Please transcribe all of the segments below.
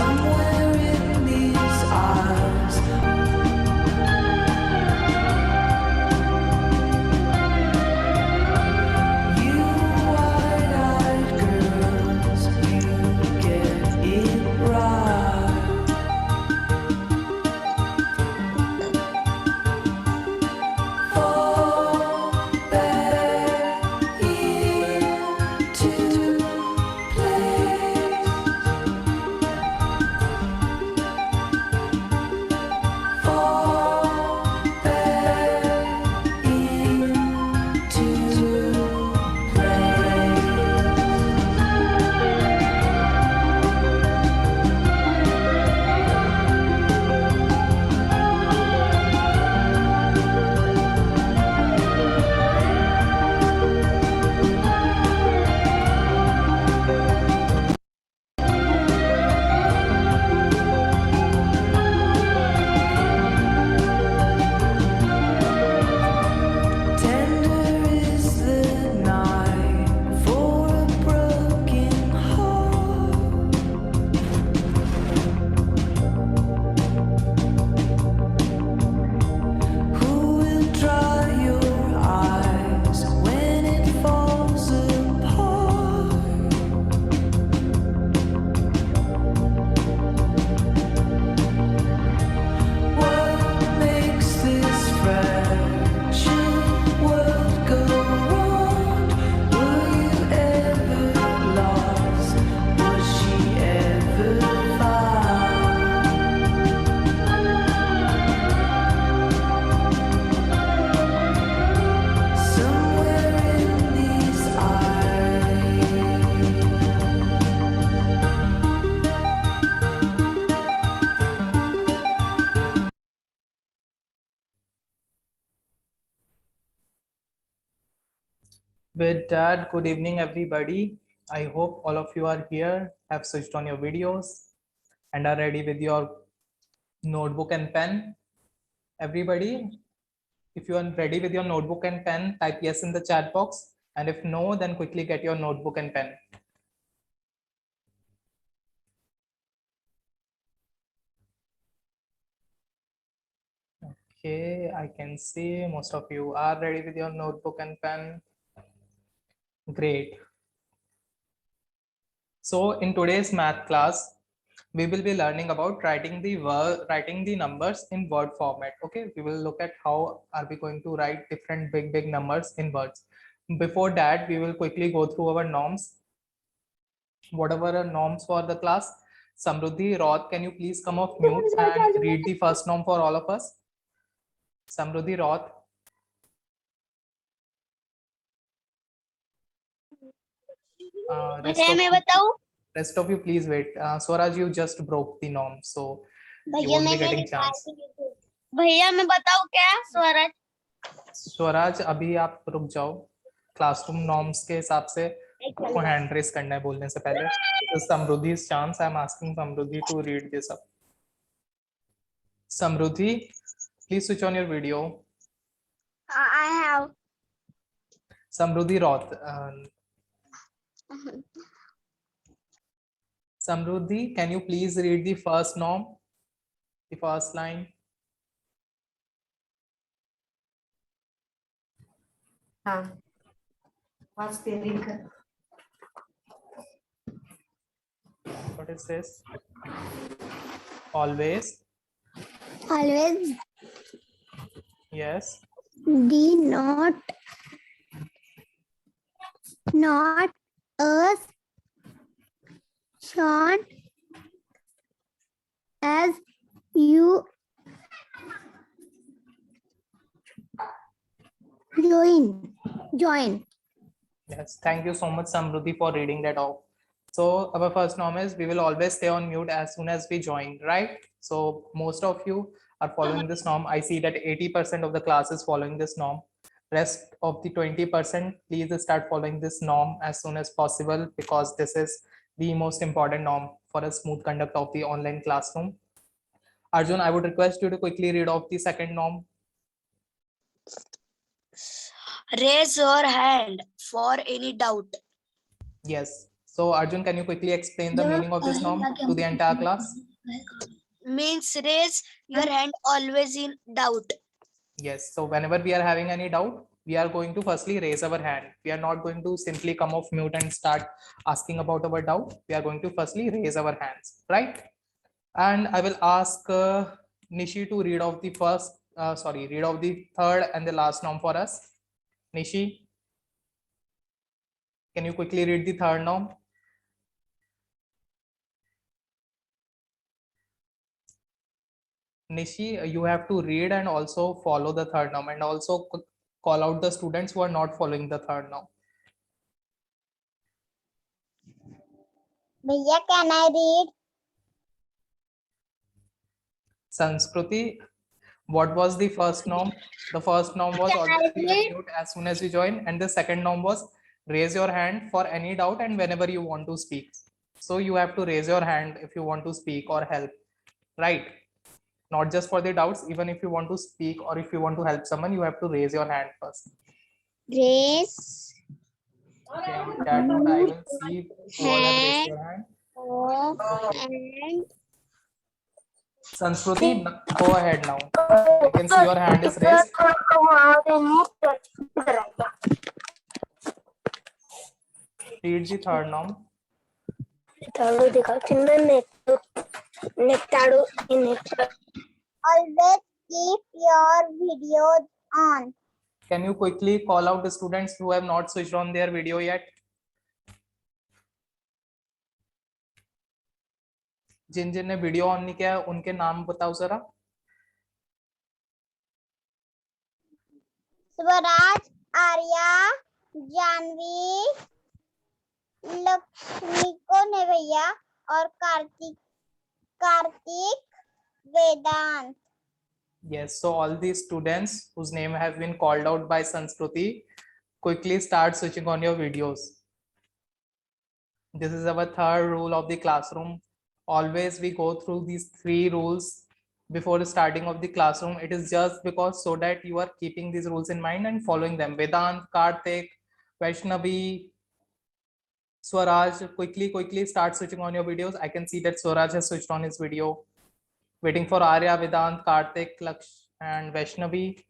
Somewhere in these eyes, you wide-eyed girls, you get it right. Fall back into place. Fall back into Tender is the night for a broken heart. Who will dry your eyes when it falls apart? What makes this fragile world go round? Were you ever lost? Was she ever found? Somewhere in these eyes. With that, good evening, everybody. I hope all of you are here, have switched on your videos, and are ready with your notebook and pen. Everybody, if you are ready with your notebook and pen, type yes in the chat box. And if no, then quickly get your notebook and pen. Okay, I can see most of you are ready with your notebook and pen. Great. So in today's math class, we will be learning about writing the numbers in word format. Okay, we will look at how are we going to write different big numbers in words. Before that, we will quickly go through our norms. Whatever are norms for the class. Samruddhi, Roth, can you please come off mute and read the first norm for all of us? Samruddhi, Roth. Rest of you, please wait. Swaraj, you just broke the norm, so you won't be getting chance. भैया मैं बताऊं क्या स्वराज? स्वराज, अभी आप रुक जाओ. Classroom norms के हिसाब से आपको हैंड रेस करना है बोलने से पहले. समृद्धि's chance. I'm asking Samruddhi to read this up. Samruddhi, please switch on your video. I have. Samruddhi Roth. Samruddhi, can you please read the first norm, the first line? हाँ. What's the link? What is this? Always. Always Yes. be not as short as you join. Yes. Thank you so much, Samruddhi, for reading that off. So our first norm is we will always stay on mute as soon as we join, right? So most of you are following this norm. I see that 80% of the class is following this norm. Rest of the 20%, please start following this norm as soon as possible, because this is the most important norm for a smooth conduct of the online classroom. Arjun, I would request you to quickly read off the second norm. Raise your hand for any doubt. Yes. So Arjun, can you quickly explain the meaning of this norm to the entire class? Means raise your hand always in doubt. Yes. So whenever we are having any doubt, we are going to firstly raise our hand. We are not going to simply come off mute and start asking about our doubt. We are going to firstly raise our hands, right? And I will ask Nishi to read out the read out the third and the last norm for us. Nishi, can you quickly read the third norm? Nishi, you have to read and also follow the third norm, and also call out the students who are not following the third norm. Bhaiya, can I read? Sanskruti, what was the first norm? The first norm was always be on mute as soon as you join, and the second norm was raise your hand for any doubt and whenever you want to speak. So you have to raise your hand if you want to speak or help, right? Not just for the doubts, even if you want to speak or if you want to help someone, you have to raise your hand first. Raise Okay, in that note, I will see who all have raised your hand. and Sanskruti, go ahead now. I can see your hand is raised. Read the third norm. always keep your videos on. Can you quickly call out the students who have not switched on their video yet? जिन जिन ने video on नहीं किया है उनके नाम बताओ जरा. स्वराज, आर्या, जानवी, लक्ष्मी को ने भैया और कार्तिक, वेदांत. Yes, so all these students whose name have been called out by Sanskruti, quickly start switching on your videos. This is our third rule of the classroom. Always we go through these 3 rules before the starting of the classroom. It is just because so that you are keeping these rules in mind and following them. Vedant, Karthik, Vaishnavi, Swaraj, quickly start switching on your videos. I can see that Swaraj has switched on his video. Waiting for Arya, Vedant, Karthik, Laksh, and Vaishnavi.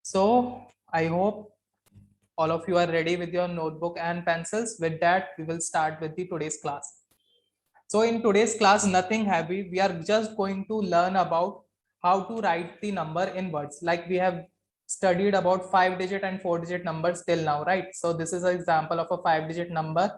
So I hope all of you are ready with your notebook and pencils. With that, we will start with the today's class. So in today's class, nothing heavy. We are just going to learn about how to write the number in words. Like we have studied about 5-digit and 4-digit numbers till now, right? So this is an example of a 5-digit number,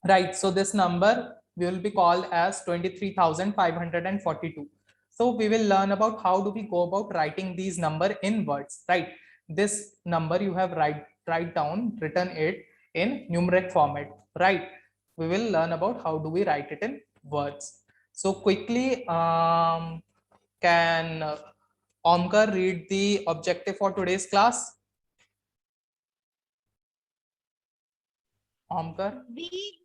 right? So this number will be called as 23,542. So we will learn about how do we go about writing these number in words, right? This number you have written it in numeric format, right? We will learn about how do we write it in words. So quickly, can Omkar read the objective for today's class? Omkar? Be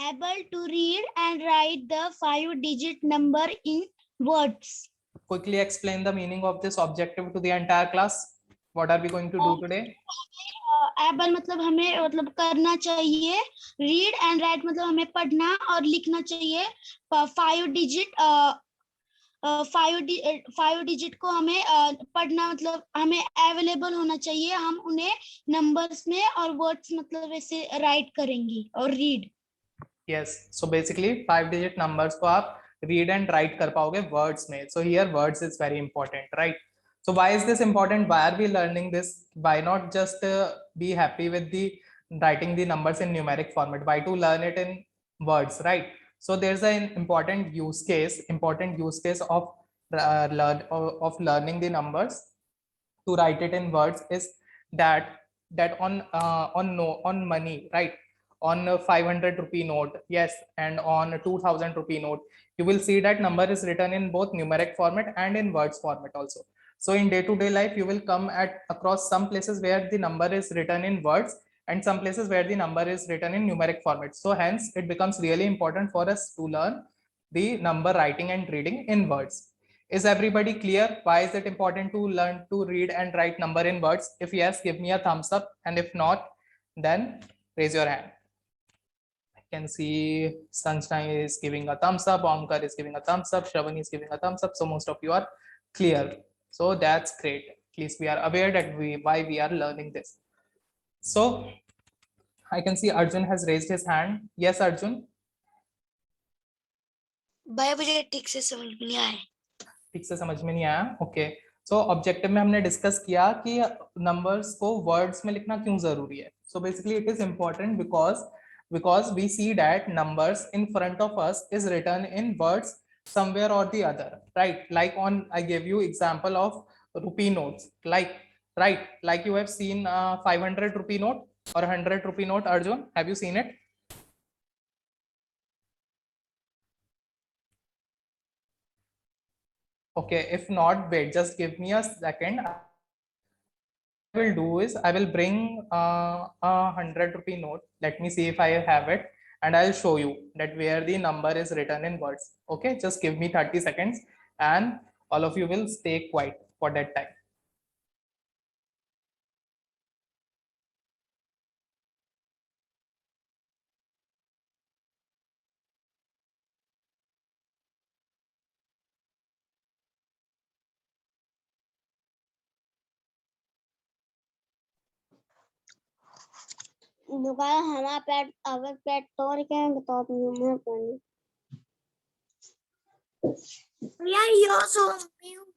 able to read and write the 5-digit number in words. Quickly explain the meaning of this objective to the entire class. What are we going to do today? Able मतलब हमें मतलब करना चाहिए, read and write मतलब हमें पढ़ना और लिखना चाहिए. 5 डिजिट को हमें पढ़ना मतलब हमें अवेलेबल होना चाहिए. हम उन्हें नंबर्स में और वर्ड्स मतलब ऐसे राइट करेंगे और read. Yes, so basically 5-digit numbers को आप read and write कर पाओगे words में. So here words is very important, right? So why is this important? Why are we learning this? Why not just be happy with the writing the numbers in numeric format? Why to learn it in words, right? So there's an important use case of learning the numbers to write it in words is that on money, right? On a 500 rupee note, yes, and on a 2000 rupee note, you will see that number is written in both numeric format and in words format also. So in day-to-day life, you will come across some places where the number is written in words and some places where the number is written in numeric format. So hence it becomes really important for us to learn the number writing and reading in words. Is everybody clear? Why is it important to learn to read and write number in words? If yes, give me a thumbs up, and if not, then raise your hand. Can see Sunshine is giving a thumbs up, Omkar is giving a thumbs up, Shravan is giving a thumbs up. So most of you are clear. So that's great. At least we are aware that why we are learning this. So I can see Arjun has raised his hand. Yes, Arjun. भाई मुझे ठीक से समझ में नहीं आया. ठीक से समझ में नहीं आया. ओके. सो ऑब्जेक्टिव में हमने डिस्कस किया कि नंबर्स को वर्ड्स में लिखना क्यों जरूरी है. So basically it is important because we see that numbers in front of us is written in words somewhere or the other, right? Like I gave you example of rupee notes, like you have seen 500 rupee note or 100 rupee note. Arjun, have you seen it? Okay, if not, wait, just give me a second. I will do is I will bring a 100 rupee note. Let me see if I have it, and I'll show you that where the number is written in words. Okay, just give me 30 seconds and all of you will stay quiet for that time. दुकान हमारा पेट अगर पेट तोड़ के तो मैं पानी Yeah, you're so mute.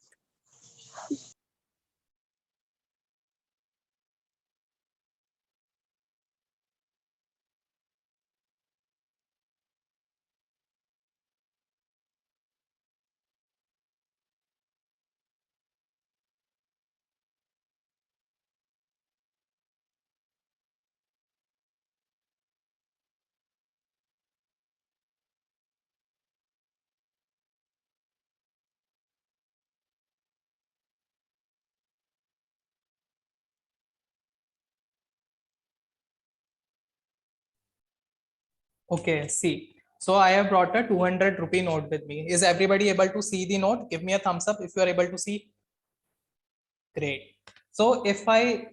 Okay, see. So I have brought a 200 rupee note with me. Is everybody able to see the note? Give me a thumbs up if you are able to see. Great. So if I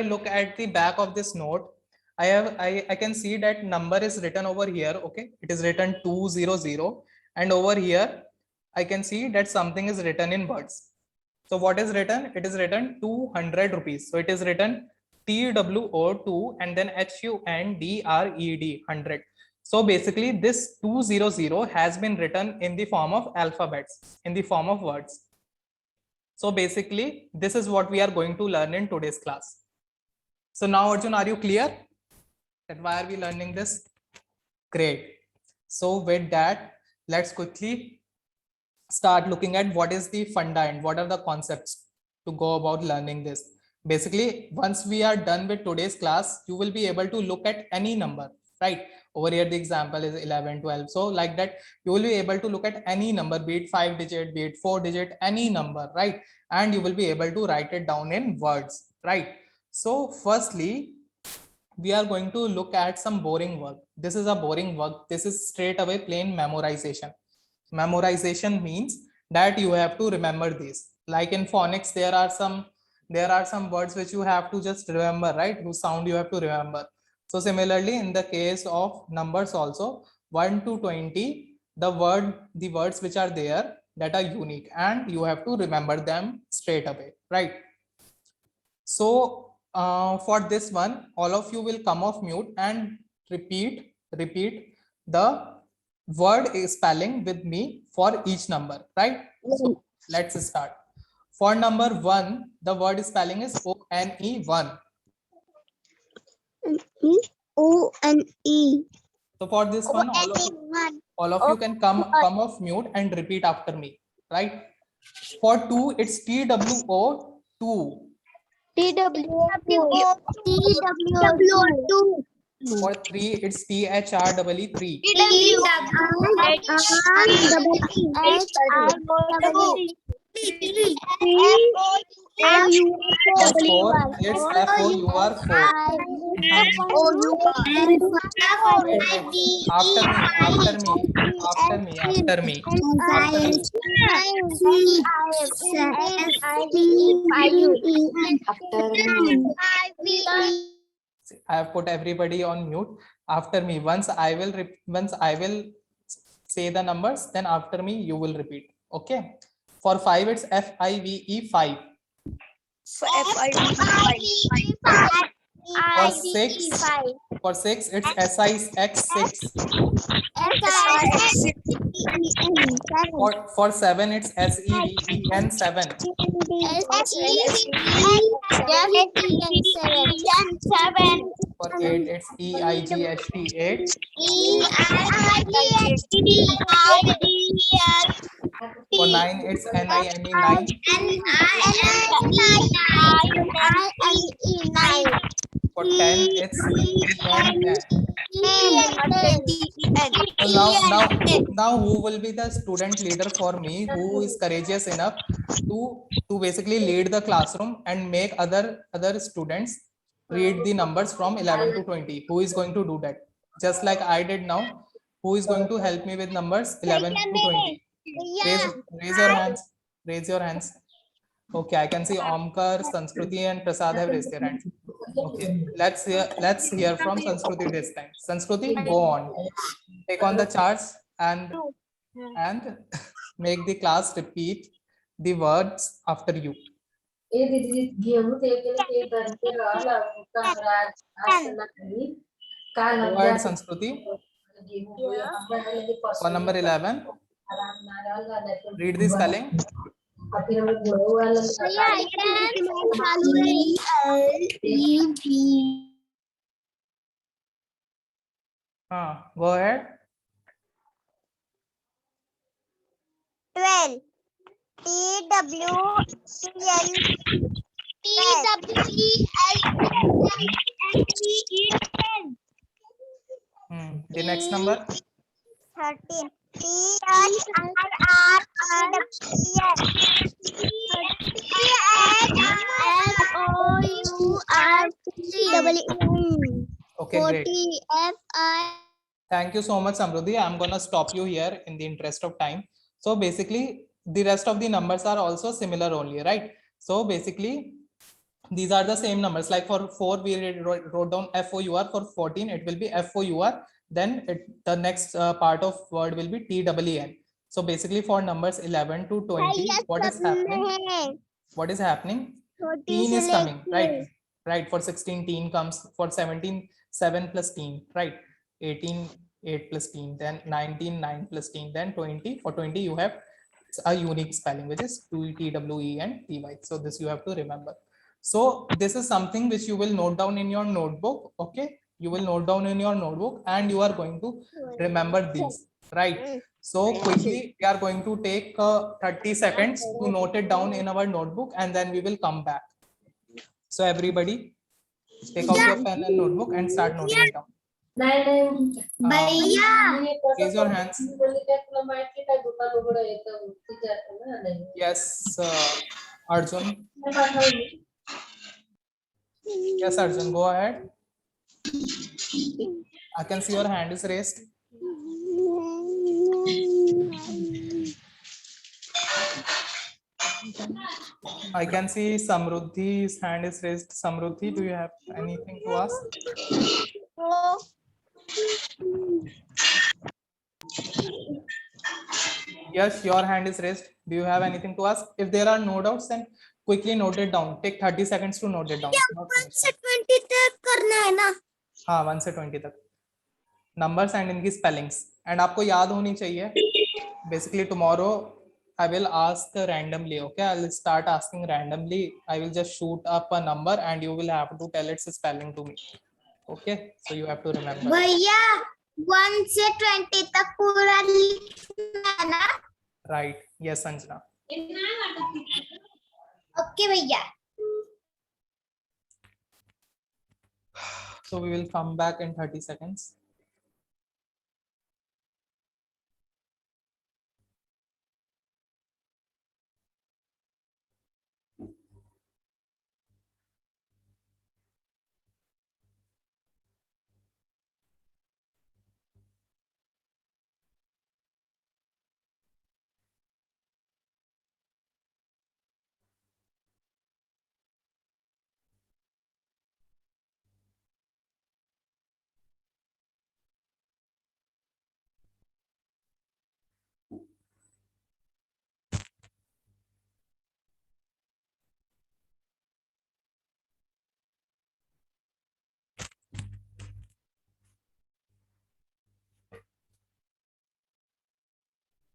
look at the back of this note, I can see that number is written over here. Okay, it is written 200, and over here I can see that something is written in words. So what is written? It is written 200 rupees. So it is written TWO2 and then HUNDRED 100. So basically this 200 has been written in the form of alphabets, in the form of words. So basically this is what we are going to learn in today's class. So now Arjun, are you clear that why are we learning this? Great. So with that, let's quickly start looking at what is the funda and what are the concepts to go about learning this. Basically, once we are done with today's class, you will be able to look at any number, right? Over here, the example is 11, 12. So like that, you will be able to look at any number, be it 5 digit, be it 4 digit, any number, right? And you will be able to write it down in words, right? So firstly, we are going to look at some boring work. This is a boring work. This is straight away plain memorization. Memorization means that you have to remember these. Like in phonics, there are some words which you have to just remember, right? Whose sound you have to remember. So similarly, in the case of numbers also, 1 to 20, the words which are there that are unique, and you have to remember them straight away, right? So for this one, all of you will come off mute and repeat the word spelling with me for each number, right? So let's start. For number 1, the word spelling is O-N-E, 1. O-N-E. So for this one, all of you can come off mute and repeat after me, right? For 2, it's TWO, 2. TWO2. For 3, it's THREE, 3. For 4, it's FOUR, 4. After me. I have put everybody on mute. after me. Once I will say the numbers, then after me you will repeat. Okay. For 5 it's FIVE 5. For 6 for 6 it's SIX 6. For 7 it's SEVEN 7. For 8 it's EIGHT 8. For 9 it's NINE 9. For 10 it's TEN 10. So now who will be the student leader for me, who is courageous enough to basically lead the classroom and make other students read the numbers from 11 to 20? Who is going to do that? Just like I did now. Who is going to help me with numbers 11 to 20? Raise your hands. Raise your hands. Okay, I can see Omkar, Sanskruti, and Prasad have raised their hands. Okay, let's hear from Sanskruti this time. Sanskruti, go on. Take on the charts and make the class repeat the words after you. ए दीदी गेहूं ते के करके रहल राज आज ना करी काल Go हम ahead, जा Sanskruti. गेहूं हुए हम बना लेंगे For number 11, आराम ना रहल ना तो read the spelling. फिर हम गेहूं वाला Go ahead. 12. The next number. 13. Okay, great. Thank you so much, Samruddhi. I'm gonna stop you here in the interest of time. So basically, the rest of the numbers are also similar only, right? So basically, these are the same numbers. Like for 4, we wrote down FOUR. For 14, it will be FOUR. Then the next part of word will be TEEN. So basically, for numbers 11 to 20, what is happening? What is happening? Teen is coming, right? Right. For 16, teen comes. For 17, 7 plus teen, right? 18, 8 plus teen. Then 19, 9 plus teen. Then 20. For 20, you have a unique spelling, which is TWE and TY. So this you have to remember. So this is something which you will note down in your notebook. Okay, you will note down in your notebook and you are going to remember these, right? So quickly we are going to take 30 seconds to note it down in our notebook and then we will come back. So everybody take out your pen and notebook and start noting it down. Raise your hands. Yes, Arjun. Yes, Arjun, go ahead. I can see your hand is raised. I can see Samruddhi's hand is raised. Samruddhi, do you have anything to ask? Yes, your hand is raised. Do you have anything to ask? If there are no doubts, then quickly note it down. Take 30 seconds to note it down. 1 से 20 तक करना है ना? हाँ, 1 से 20 तक. Numbers and इनकी spellings. And आपको याद होनी चाहिए. Basically tomorrow I will ask randomly. Okay, I will start asking randomly. I will just shoot up a number and you will have to tell its spelling to me. Okay, so you have to remember. भैया 1 से 20 तक पूरा लिखना है ना? Right. Yes, Sanjana. Okay भैया. So we will come back in 30 seconds.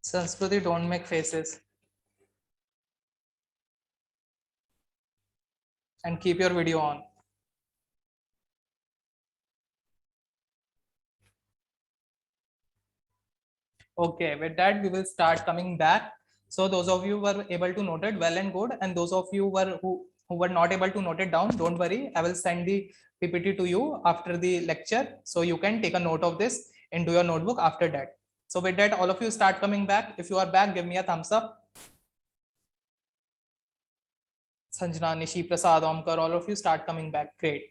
Sanskriti, don't make faces. And keep your video on. Okay, with that we will start coming back. So those of you who were able to note it, well and good, and those of you who were not able to note it down, don't worry, I will send the PPT to you after the lecture, so you can take a note of this into your notebook after that. So with that, all of you start coming back. If you are back, give me a thumbs up. Sanjana, Nishi, Prasad, Omkar, all of you start coming back. Great.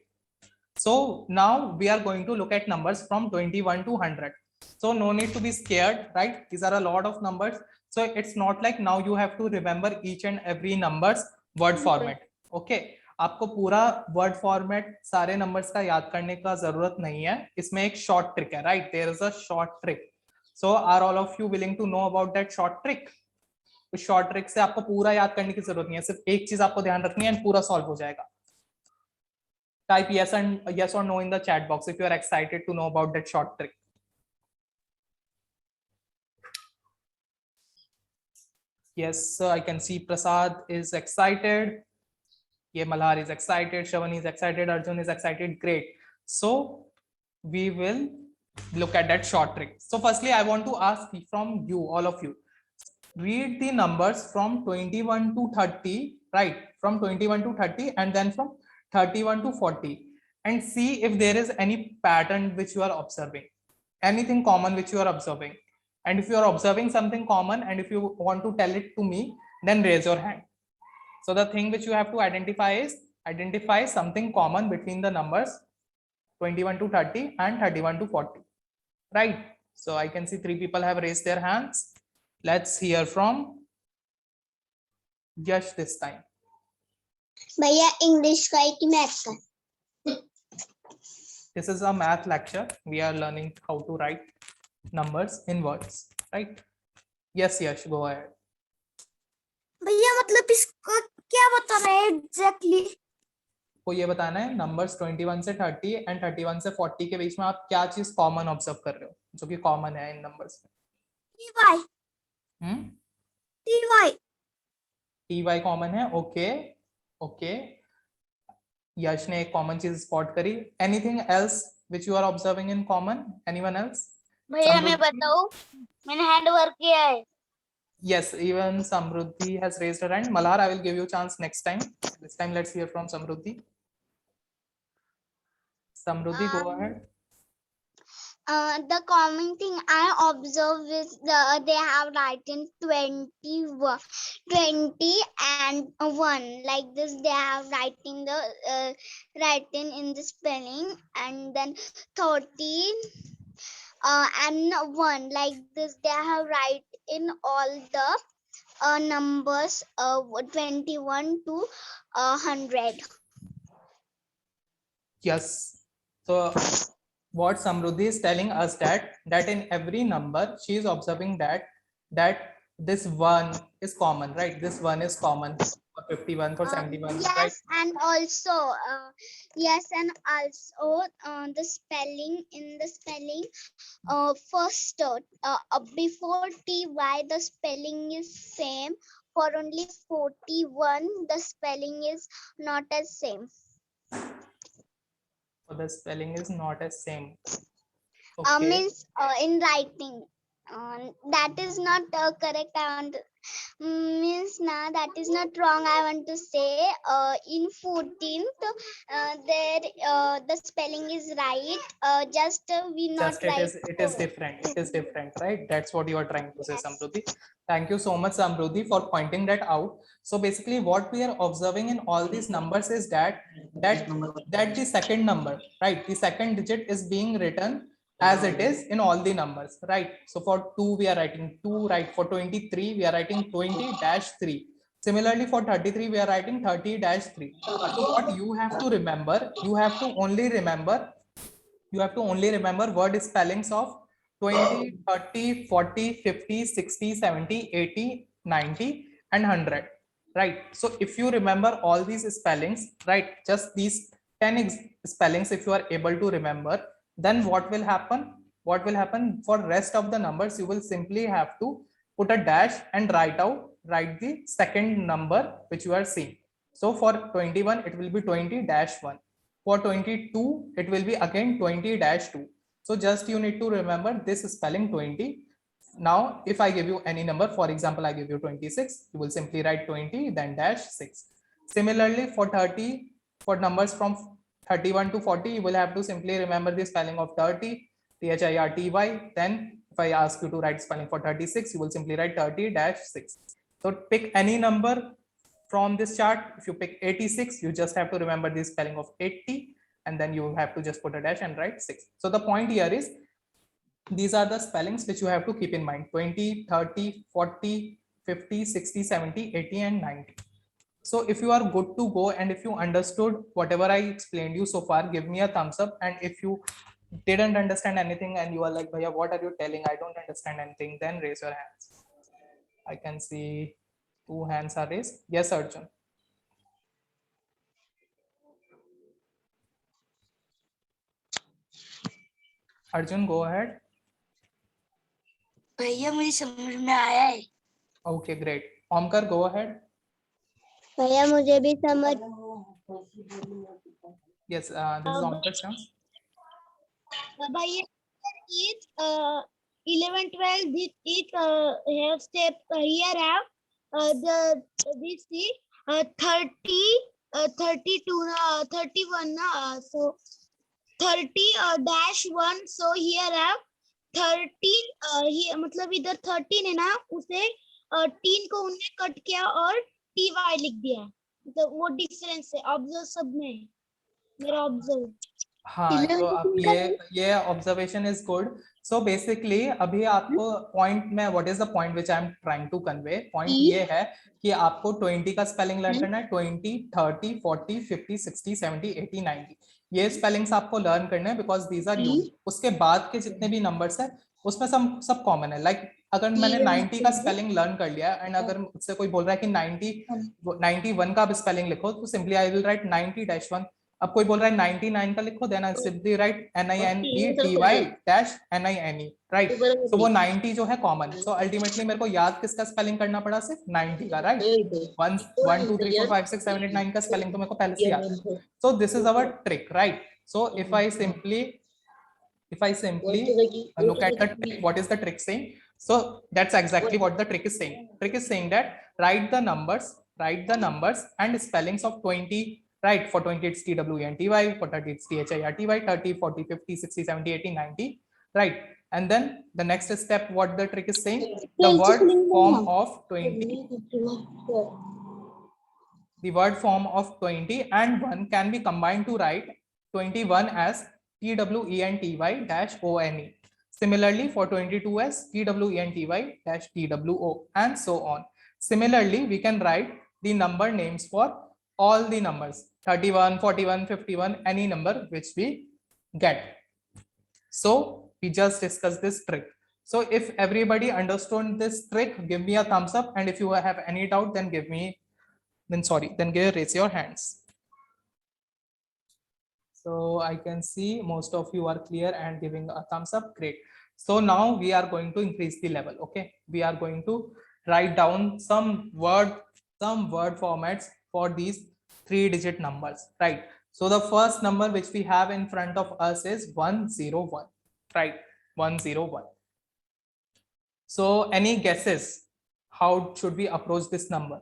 So now we are going to look at numbers from 21 to 100. So no need to be scared, right? These are a lot of numbers. So it's not like now you have to remember each and every numbers word format. Okay. आपको पूरा word format सारे numbers का याद करने का जरूरत नहीं है. इसमें एक शॉर्ट ट्रिक है, right? There is a short trick. So are all of you willing to know about that short trick? उस शॉर्ट ट्रिक से आपको पूरा याद करने की जरूरत नहीं है, सिर्फ एक चीज आपको ध्यान रखनी है एंड पूरा सॉल्व हो जाएगा. Type yes or no in the chat box if you are excited to know about that short trick. Yes, I can see Prasad is excited. Yeah, Malhar is excited. Shravan is excited. Arjun is excited. Great. So we will look at that short trick. So firstly, I want to ask from you, all of you, read the numbers from 21 to 30, right? From 21 to 30 and then from 31 to 40, and see if there is any pattern which you are observing, anything common which you are observing. And if you are observing something common and if you want to tell it to me, then raise your hand. So the thing which you have to identify is identify something common between the numbers 21 to 30 and 31 to 40, right? So I can see 3 people have raised their hands. Let's hear from Yash this time. भैया English का है कि math का? This is a math lecture. We are learning how to write numbers in words, right? Yes, Yash, go ahead. भैया मतलब इसको क्या बता रहे हैं एग्जैक्टली? को ये बताना है नंबर्स 21 से 30 एंड 31 से 40 के बीच में आप क्या चीज कॉमन ऑब्जर्व कर रहे हो जो कि कॉमन है इन नंबर्स में? टी वाई कॉमन है. ओके ओके, यश ने एक कॉमन चीज स्पॉट करी. Anything else which you are observing in common? Anyone else? भैया मैं बताऊं, मैंने हैंड वर्क किया है. Yes, even Samruddhi has raised her hand. Malhar, I will give you a chance next time. This time, let's hear from Samruddhi. Samruddhi, go ahead. The common thing I observe is they have written 20 and 1 like this. They have written in the spelling, and then 30 and 1 like this. They have written in all the numbers 21 to 100. Yes. So what Samruddhi is telling us that in every number she is observing that this 1 is common, right? This 1 is common for 51, for 71, yes, right? and also the spelling in the spelling first before ty the spelling is same. For only 41 the spelling is not as same. So the spelling is not as same. Means in writing that is not correct. I want to, means now that is not wrong. I want to say in 14th there the spelling is right. Just we not Just write. it is different. It is different, right? That's what you are trying to say, Samruddhi. Thank you so much, Samruddhi, for pointing that out. So basically, what we are observing in all these numbers is that the second number, right? The second digit is being written as it is in all the numbers, right? So for 2 we are writing 2, right? For 23 we are writing 20-3. Similarly for 33 we are writing 30-3. So what you have to remember, you have to only remember word spellings of 20, 30, 40, 50, 60, 70, 80, 90 and 100, right? So if you remember all these spellings, right, just these 10 spellings if you are able to remember, then what will happen for rest of the numbers? You will simply have to put a dash and write the second number which you are seeing. So for 21, it will be 20-1. For 22, it will be again 20-2. So just you need to remember this spelling 20. Now, if I give you any number, for example, I give you 26, you will simply write 20, then dash 6. Similarly, for 30, for numbers from 31 to 40, you will have to simply remember the spelling of 30, THIRTY. Then if I ask you to write spelling for 36, you will simply write 30-6. So pick any number from this chart. If you pick 86, you just have to remember the spelling of 80, and then you have to just put a dash and write 6. So the point here is, these are the spellings which you have to keep in mind: 20, 30, 40, 50, 60, 70, 80, and 90. So if you are good to go, and if you understood whatever I explained you so far, give me a thumbs up. And if you didn't understand anything and you are like, Bhaiya, what are you telling? I don't understand anything, then raise your hands. I can see 2 hands are raised. Yes, Arjun. Arjun, go ahead. भैया मुझे समझ में आया है. Okay, great. Omkar, go ahead. भैया मुझे भी समझ. Yes, this is Omkar's chance. भैया each 11, 12 each have step here have this see 30 32 31 so 30-1. so here have 13 here मतलब इधर 13 है ना, उसे 3 को उन्होंने कट किया और TY लिख दिया. तो वो डिफरेंस है. ऑब्जर्व सब में मेरा ऑब्जर्व. हाँ, तो आप ये observation is good. So basically अभी आपको पॉइंट में, what is the point which I am trying to convey, point ये है कि आपको 20 का स्पेलिंग लर्न करना है. 20, 30, 40, 50, 60, 70, 80, 90 ये स्पेलिंग्स आपको लर्न करने हैं, बिकॉज दीज आर यूनिक. उसके बाद के जितने भी नंबर्स है उसमें सब कॉमन है. लाइक अगर मैंने 90 का स्पेलिंग लर्न कर लिया एंड अगर मुझसे कोई बोल रहा है कि 91 का स्पेलिंग लिखो, तो सिंपली आई विल राइट 90-1. अब कोई बोल रहा है 99 का लिखो, then I simply write NINETY-NINE, right. So वो 90 जो है कॉमन. सो अल्टीमेटली मेरे को याद किसका स्पेलिंग करना पड़ा? सिर्फ 90 का, राइट. 1 2 3 4 5 6 7 8 9 का स्पेलिंग तो मेरे को पहले से याद है. So this is our trick, right. So if I simply look at the trick, what is the trick saying? So that's exactly what the trick is saying. Trick is saying that write the numbers and spellings of 20, right? For 20 it's TWENTY, for 30 it's THIRTY, 30, 40, 50, 60, 70, 80, 90, right? And then the next step, what the trick is saying, the word form of 20, the word form of 20 and 1 can be combined to write 21 as TWENTY-ONE. Similarly, for 22 as TWENTY-TWO, and so on. Similarly, we can write the number names for all the numbers, 31, 41, 51, any number which we get. So we just discussed this trick. So if everybody understood this trick, give me a thumbs up, and if you have any doubt, then raise your hands. So I can see most of you are clear and giving a thumbs up. Great. So now we are going to increase the level. Okay, we are going to write down some word formats for these 3-digit numbers, right? So the first number which we have in front of us is 101, right? 101. So any guesses? How should we approach this number?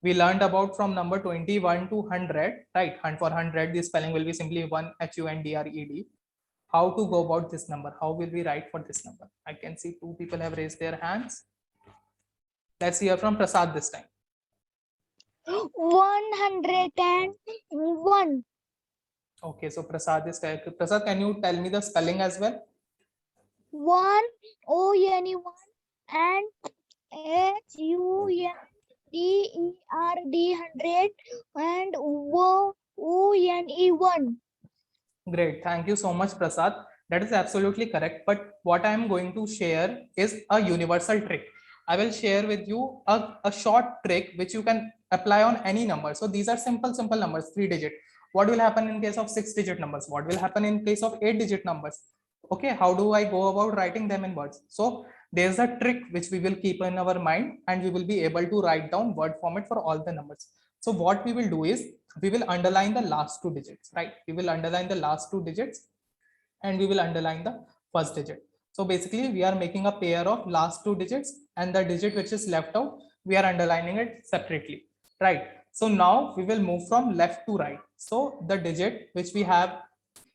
We learned about from number 21 to 100, right? And for 100, the spelling will be simply 1HUNDRED. How to go about this number? How will we write for this number? I can see 2 people have raised their hands. Let's hear from Prasad this time. 101. Okay, so Prasad is correct. Prasad, can you tell me the spelling as well? 1 ONE1 and HUNDERD 100 and ONE1. Great. Thank you so much, Prasad. That is absolutely correct. But what I am going to share is a universal trick. I will share with you a short trick which you can apply on any number. So these are simple numbers, 3-digit. What will happen in case of 6-digit numbers? What will happen in case of 8-digit numbers? Okay, how do I go about writing them in words? So there's a trick which we will keep in our mind, and we will be able to write down word format for all the numbers. So what we will do is we will underline the last two digits, right? We will underline the last two digits and we will underline the first digit. So basically we are making a pair of last two digits, and the digit which is left out, we are underlining it separately, right? So now we will move from left to right. So the digit which we have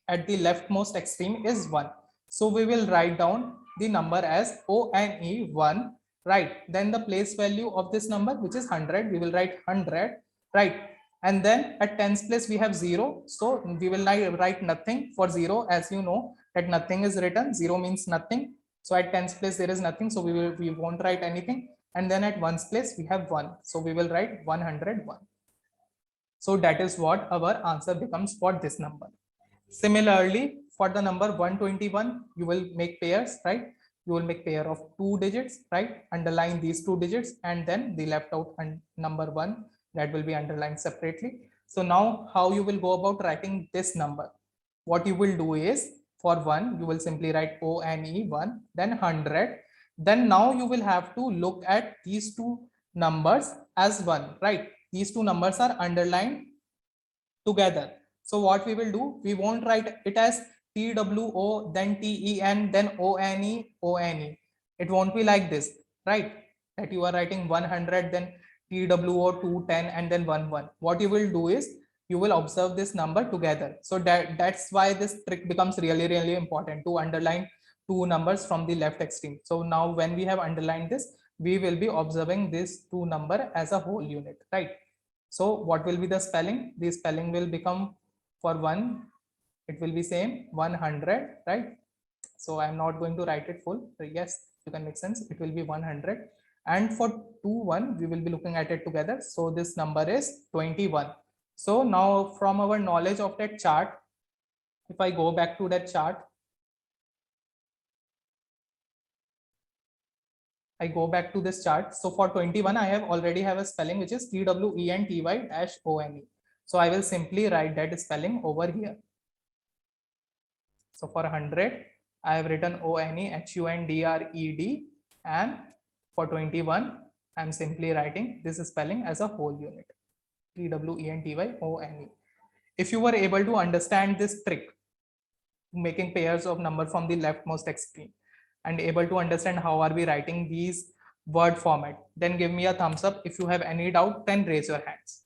at the leftmost extreme is 1. So we will write down the number as ONE 1, right? Then the place value of this number, which is 100, we will write 100, right? And then at tens place we have 0. So we will write nothing for 0, as you know that nothing is written. 0 means nothing. So at tens place there is nothing. So we won't write anything. And then at ones place we have 1. So we will write 101. So that is what our answer becomes for this number. Similarly, for the number 121, you will make pairs, right? You will make pair of two digits, right? Underline these two digits, and then the left out number 1, that will be underlined separately. So now how you will go about writing this number? What you will do is, for 1, you will simply write ONE 1, then 100. Then now you will have to look at these two numbers as 1, right? These two numbers are underlined together. So what we will do, we won't write it as TWO, then TEN, then ONE. It won't be like this, right? That you are writing 100, then TWO 210, and then 11. What you will do is you will observe this number together. So that's why this trick becomes really important, to underline two numbers from the left extreme. So now when we have underlined this, we will be observing this two number as a whole unit, right? So what will be the spelling? The spelling will become, for 1, it will be same 100, right? So I'm not going to write it full. So yes, you can make sense. It will be 100. And for 21, we will be looking at it together. So this number is 21. So now from our knowledge of that chart, if I go back to that chart, I go back to this chart. So for 21, I already have a spelling which is TWENTY-ONE. So I will simply write that spelling over here. So for 100, I have written ONE-HUNDRED, and for 21, I'm simply writing this spelling as a whole unit, TWENTYONE. If you were able to understand this trick, making pairs of number from the leftmost extreme, and able to understand how are we writing these word format, then give me a thumbs up. If you have any doubt, then raise your hands.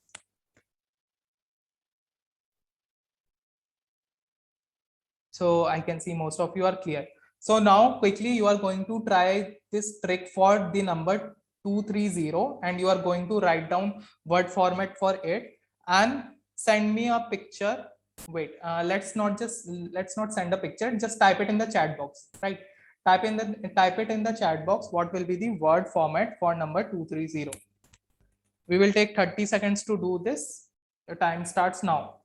So I can see most of you are clear. So now quickly you are going to try this trick for the number 230, and you are going to write down word format for it and send me a picture. Wait, let's not send a picture, just type it in the chat box, right? Type it in the chat box what will be the word format for number 230. We will take 30 seconds to do this. The time starts now.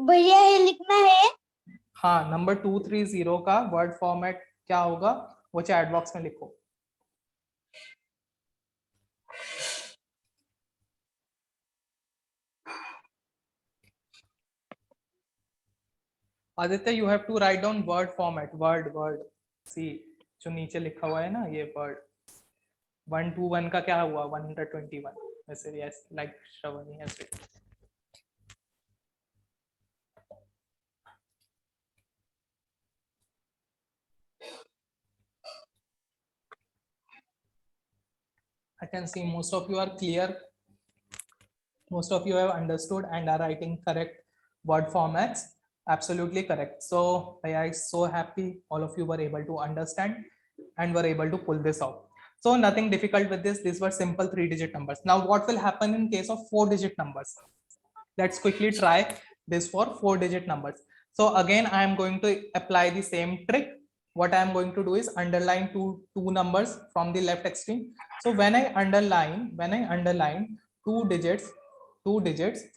भैया ये लिखना है. हाँ, number 230 का word format क्या होगा वो chat box में लिखो. Aditya, you have to write down word format. Word सी जो नीचे लिखा हुआ है ना, ये वर्ड 121 का क्या हुआ 121 वैसे. Yes, like Shravani has written. I can see most of you are clear. Most of you have understood and are writing correct word formats. Absolutely correct. So I am so happy all of you were able to understand and were able to pull this out. So nothing difficult with this. These were simple 3-digit numbers. Now what will happen in case of 4-digit numbers? Let's quickly try this for 4-digit numbers. So again, I am going to apply the same trick. What I am going to do is underline two numbers from the left extreme. So when I underline two digits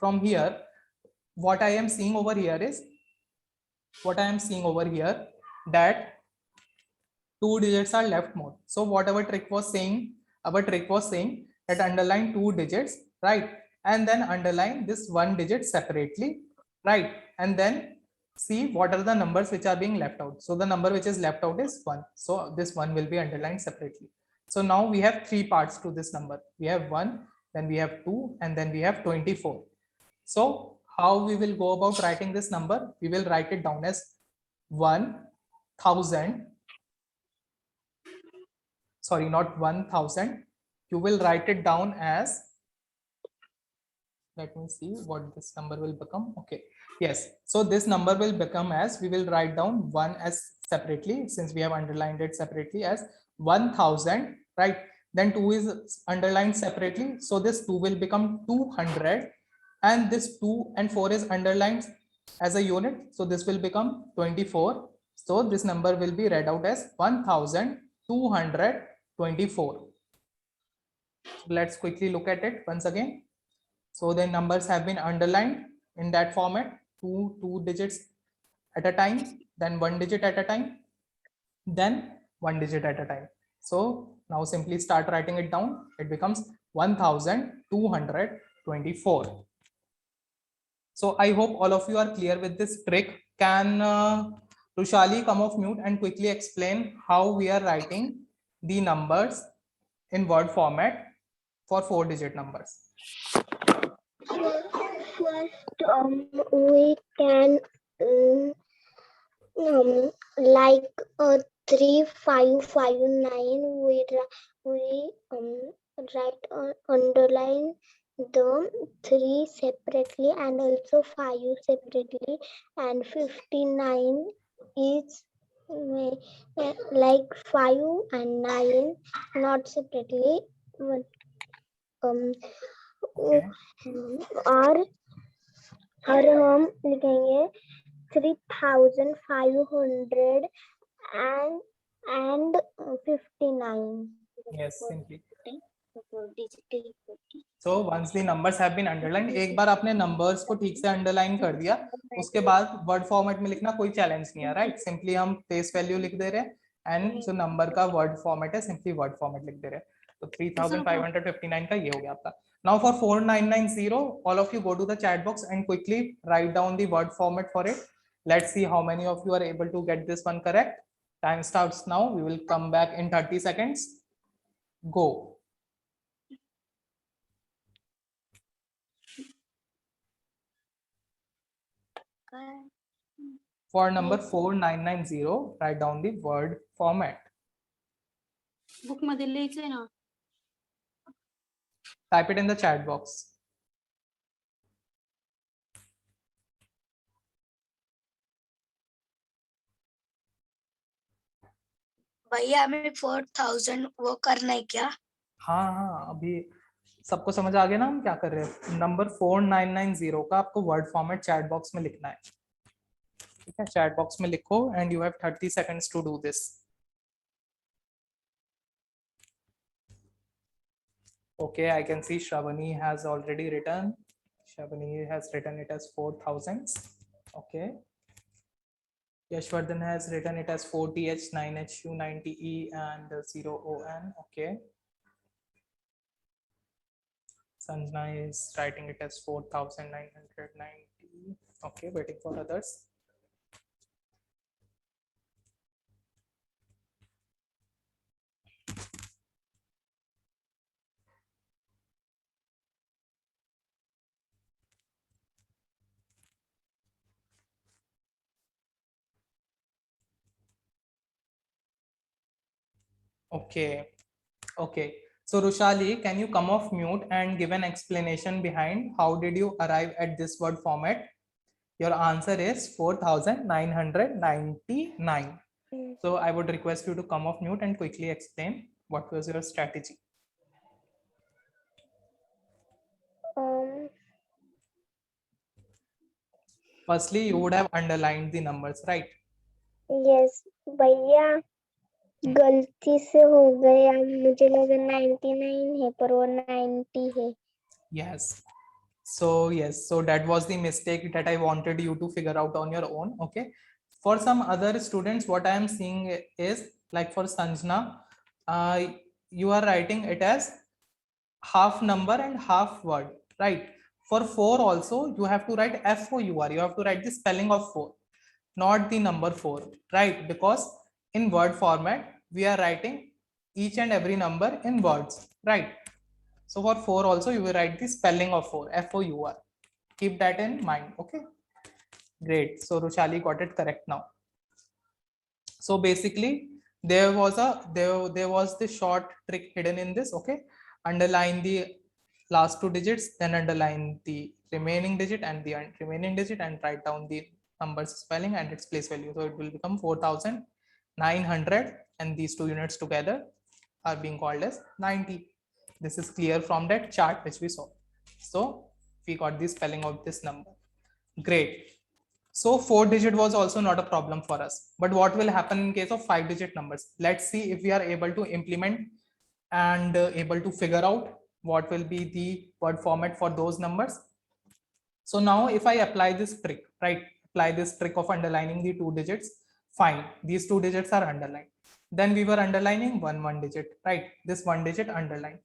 from here, what I am seeing over here is that 2 digits are leftmost. So what our trick was saying that underline 2 digits, right? And then underline this 1 digit separately. right? And then see what are the numbers which are being left out. So the number which is left out is 1. So this 1 will be underlined separately. So now we have 3 parts to this number. We have 1, then we have 2, and then we have 24. So how we will go about writing this number? We will write it down as 1000. Sorry, not 1000. You will write it down as, let me see what this number will become. Okay, yes, so this number will become as, we will write down 1 as separately, since we have underlined it separately, as 1000, right? Then 2 is underlined separately, so this 2 will become 200, and this 2 and 4 is underlined as a unit, so this will become 24. So this number will be read out as 1224. Let's quickly look at it once again. So the numbers have been underlined in that format, two digits at a time, then 1 digit at a time, then 1 digit at a time. So now simply start writing it down. It becomes 1224. So I hope all of you are clear with this trick. Can Rushali come off mute and quickly explain how we are writing the numbers in word format for 4-digit numbers? First, we can like 3559. We write underline the 3 separately and also 5 separately, and 59 is like 5 and 9 not separately. Okay. और हम लिखेंगे 3500 and 59. Yes, simply. So once the numbers have been underlined, एक बार आपने numbers को ठीक से underline कर दिया, उसके बाद word format में लिखना कोई challenge नहीं है, right? Simply हम face value लिख दे रहे हैं, and जो number का word format है, simply word format लिख दे रहे हैं. तो 3559 का ये हो गया आपका. Now for 4990, all of you go to the chat box and quickly write down the word format for it. Let's see how many of you are able to get this one correct. Time starts now. We will come back in 30 seconds. Go. For number 4990, write down the word format. Book मध्ये लिहायचंय ना. Type it in the chat box. भैया हमें 4000 वो करना है क्या? हाँ, अभी सबको समझ आ गया ना हम क्या कर रहे हैं. नंबर 4990 का आपको वर्ड फॉर्मेट चैट बॉक्स में लिखना है. ठीक है, चैट बॉक्स में लिखो and you have 30 seconds to do this. Okay, I can see Shravani has already written. Shravani has written it as 4000. Okay. Yashvardhan has written it as 4TH, 9HU, 90E, and 0ON. Okay. Sanjana is writing it as 4990. Okay, waiting for others. Okay. Okay. So Rushali, can you come off mute and give an explanation behind how did you arrive at this word format? Your answer is 4999. So I would request you to come off mute and quickly explain what was your strategy. Firstly, you would have underlined the numbers, right? Yes, भैया गलती से हो गया, मुझे लगा 99 है पर वो 90 है. Yes. So that was the mistake that I wanted you to figure out on your own. Okay. For some other students, what I am seeing is like for Sanjana, you are writing it as half number and half word, right? For 4 also, you have to write FOUR. You have to write the spelling of 4, not the number 4, right? Because in word format, we are writing each and every number in words, right? So for 4 also, you will write the spelling of 4, FOUR. Keep that in mind, okay? Great. So Ruchali got it correct now. So basically, there was the short trick hidden in this, okay? Underline the last 2 digits, then underline the remaining digit and the remaining digit, and write down the numbers spelling and its place value. So it will become 4,900, and these two units together are being called as 90. This is clear from that chart which we saw. So we got the spelling of this number. Great. So 4-digit was also not a problem for us. But what will happen in case of 5-digit numbers? Let's see if we are able to implement and able to figure out what will be the word format for those numbers. So now if I apply this trick, right? Apply this trick of underlining the 2 digits. Fine. These 2 digits are underlined. Then we were underlining one digit, right? This 1 digit underlined.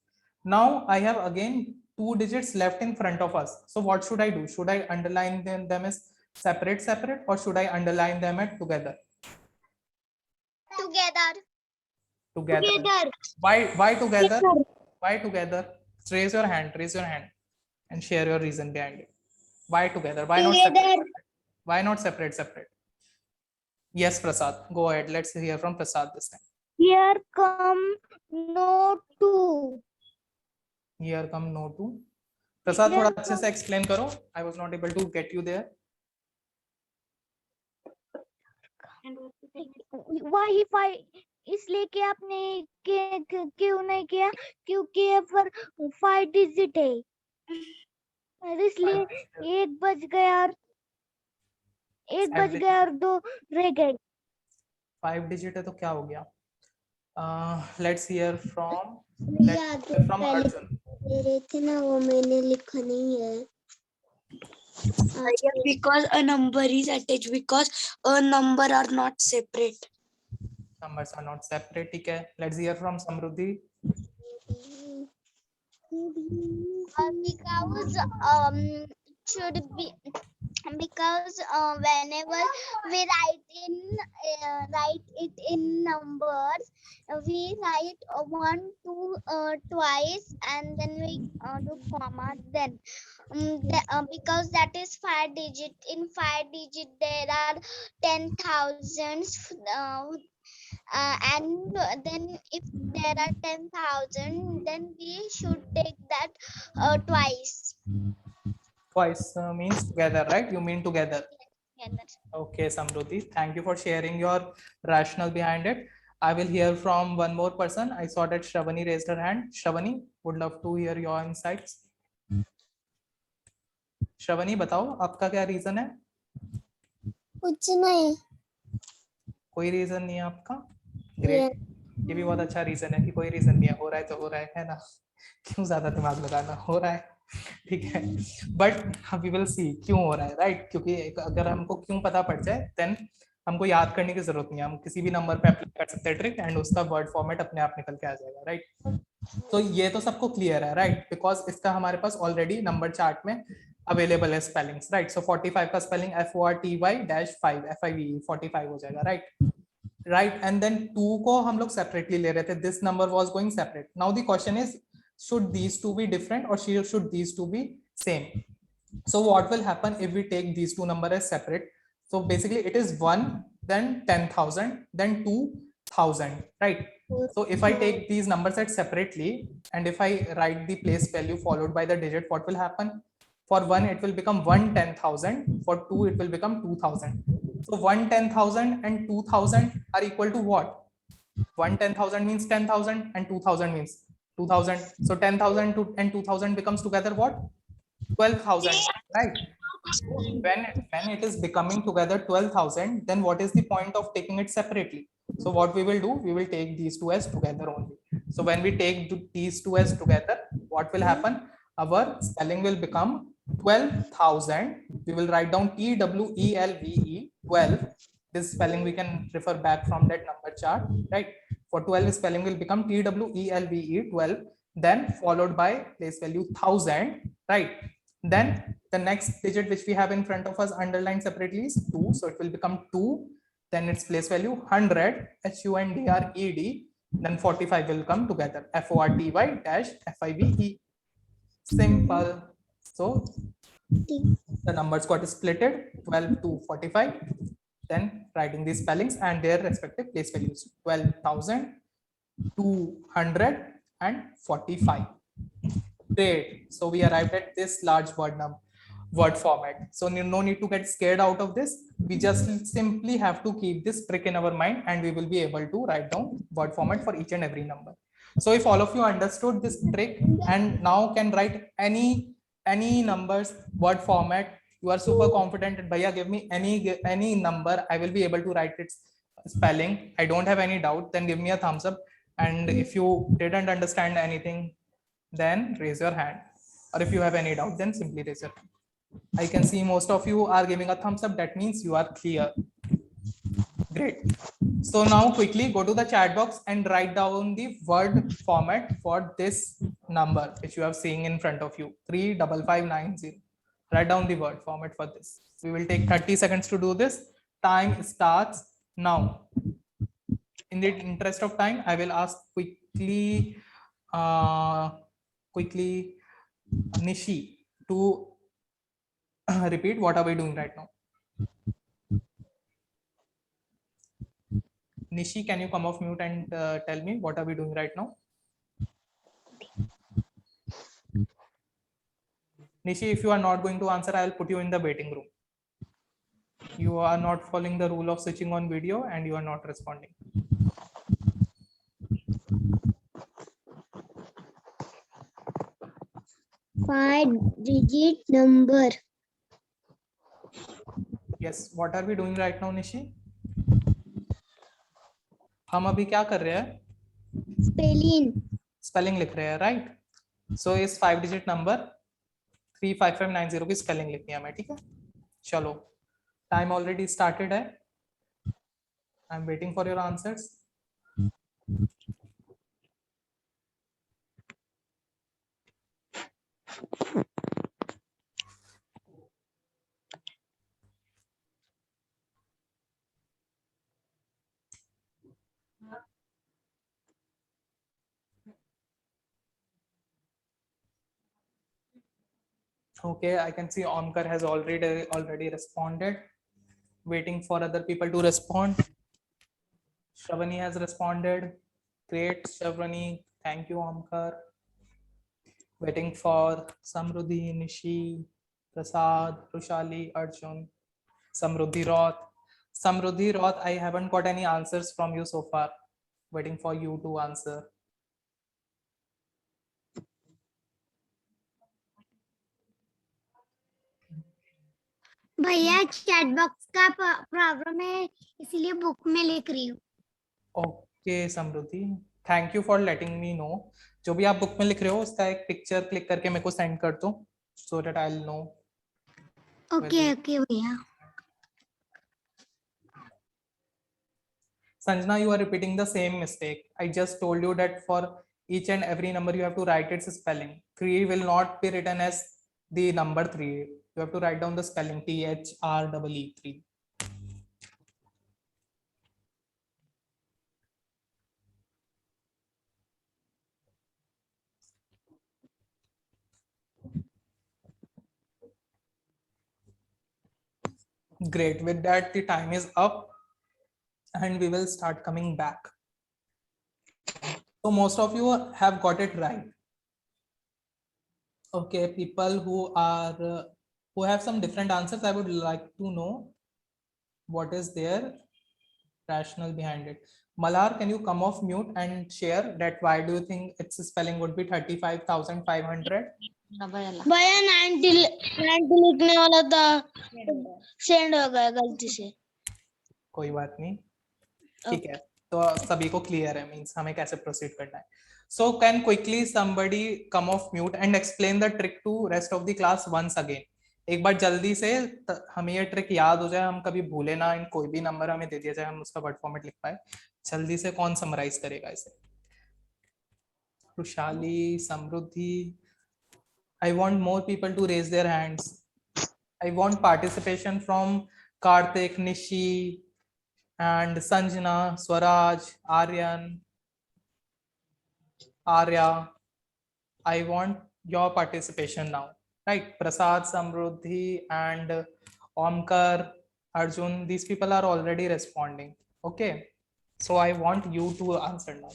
Now I have again 2 digits left in front of us. So what should I do? Should I underline them as separate, or should I underline them at together? Together. Together. Why together? Why together? Raise your hand and share your reason behind it. Why together? Why not separate? Why not separate? Yes, Prasad, go ahead. Let's hear from Prasad this time. Here come no two. Here come no two. Prasad, थोड़ा अच्छे से explain करो. I was not able to get you there. Why if I इसलिए कि आपने क्यों नहीं किया, क्योंकि पर 5 डिजिट है, इसलिए एक बच गया और 2 रह गए. 5 digit है तो क्या हो गया? Let's hear from Arjun. मेरे थे ना, वो मैंने लिखा नहीं है. Because a number is attached, because a number are not separate. Numbers are not separate. ठीक है. Let's hear from Samruddhi. Should be because whenever we write it in numbers, we write 1, 2 twice, and then we do comma. Then because that is 5 digit. In 5 digit there are 10,000s. And then if there are 10,000, then we should take that twice. Twice means together, right? You mean together. Together. Okay, Samruddhi, thank you for sharing your rationale behind it. I will hear from one more person. I saw that Shravani raised her hand. Shravani, would love to hear your insights. Shravani, बताओ आपका क्या reason है? कुछ नहीं. कोई reason नहीं है आपका? ग्रेट. ये भी बहुत अच्छा रीजन है कि कोई रीजन नहीं है, हो रहा है तो हो रहा है ना? क्यों ज्यादा दिमाग लगाना, हो रहा है, ठीक है. बट वी विल सी क्यों हो रहा है, राइट? क्योंकि अगर हमको क्यों पता पड़ जाए, देन हमको याद करने की जरूरत नहीं है. हम किसी भी नंबर पे अप्लाई कर सकते हैं ट्रिक, एंड उसका वर्ड फॉर्मेट अपने आप निकल के आ जाएगा, राइट? तो ये तो सबको क्लियर है, राइट? बिकॉज इसका हमारे पास ऑलरेडी नंबर चार्ट में अवेलेबल है स्पेलिंग्स, राइट? सो 45 का स्पेलिंग FORTY-5 FIVE 45 हो जाएगा, राइट? राइट. एंड देन 2 को हम लोग सेपरेटली ले रहे थे. This number was going separate. Now the question is, should these two be different or should these two be same? So what will happen if we take these two numbers as separate? So basically it is 1, then 10,000, then 2,000, right? So if I take these numbers as separately, and if I write the place value followed by the digit, what will happen? For 1 it will become 1/10,000. For 2 it will become 2,000. So 1/10,000 and 2,000 are equal to what? 1/10,000 means 10,000 and 2,000 means 2,000. So 10,000 and 2,000 becomes together what? 12,000, right? When it is becoming together 12,000, then what is the point of taking it separately? So what we will do, we will take these two as together only. So when we take these two as together, what will happen? Our spelling will become 12,000. We will write down TWELVE 12. This spelling we can refer back from that number chart, right? For 12, spelling will become TWELVE 12, then followed by place value 1000, right? Then the next digit which we have in front of us underlined separately is 2. So it will become 2. Then its place value 100, HUNDRED. Then 45 will come together, FORTY dash FIVE. Simple. So the numbers got splitted 12 to 45. Then writing these spellings and their respective place values, 12,245. Great. So we arrived at this large word format. So no need to get scared out of this. We just simply have to keep this trick in our mind and we will be able to write down word format for each and every number. So if all of you understood this trick and now can write any numbers word format, you are super confident that Bhaiya, give me any number, I will be able to write its spelling. I don't have any doubt. Then give me a thumbs up. And if you didn't understand anything, then raise your hand. Or if you have any doubt, then simply raise your hand. I can see most of you are giving a thumbs up. That means you are clear. Great. So now quickly go to the chat box and write down the word format for this number which you are seeing in front of you, 35590. Write down the word format for this. We will take 30 seconds to do this. Time starts now. In the interest of time, I will ask quickly Nishi to repeat what are we doing right now. Nishi, can you come off mute and tell me what are we doing right now? Nishi, if you are not going to answer, I will put you in the waiting room. You are not following the rule of switching on video and you are not responding. Five-digit number. Yes, what are we doing right now, Nishi? हम अभी क्या कर रहे हैं? Spelling लिख रहे हैं, right? सो इस 5-digit नंबर 35590 की स्पेलिंग लिखनी है हमें, ठीक है? चलो, टाइम ऑलरेडी स्टार्टेड है. I am waiting for your answers. Okay, I can see Omkar has already responded. Waiting for other people to respond. Shravani has responded. Great, Shravani. Thank you, Omkar. Waiting for Samruddhi, Nishi, Prasad, Rushali, Arjun, Samruddhi Roth. Samruddhi Roth, I haven't got any answers from you so far. Waiting for you to answer. भैया chat box का problem है इसीलिए book में लिख रही हूँ. Okay Samriddhi, thank you for letting me know. जो भी आप बुक में लिख रहे हो उसका एक पिक्चर क्लिक करके मेरे को सेंड कर दो so that I will know. Okay भैया. Sanjana, you are repeating the same mistake. I just told you that for each and every number you have to write its spelling. 3 will not be written as the number 3. You have to write down the spelling THREE 3. Great. With that, the time is up and we will start coming back. So most of you have got it right. Okay, people who are who have some different answers, I would like to know what is their rationale behind it. Malhar, can you come off mute and share that why do you think its spelling would be 35,500? भैया 90 लिखने वाला था, send हो गया गलती से. कोई बात नहीं, ठीक है. तो सभी को क्लियर है, मींस हमें कैसे प्रोसीड करना है. So can quickly somebody come off mute and explain the trick to rest of the class once again. एक बार जल्दी से हमें ये ट्रिक याद हो जाए, हम कभी भूले ना. इन कोई भी नंबर हमें दे दिया जाए, हम उसका वर्ड फॉर्मेट लिख पाए. जल्दी से कौन समराइज करेगा इसे? रुशाली, समृद्धि. I want more people to raise their hands. I want participation from Karthik, Nishi, and Sanjana, Swaraj, Aryan, Arya. I want your participation now. Right? Prasad, Samruddhi, and Omkar, Arjun, these people are already responding. Okay. So I want you to answer now.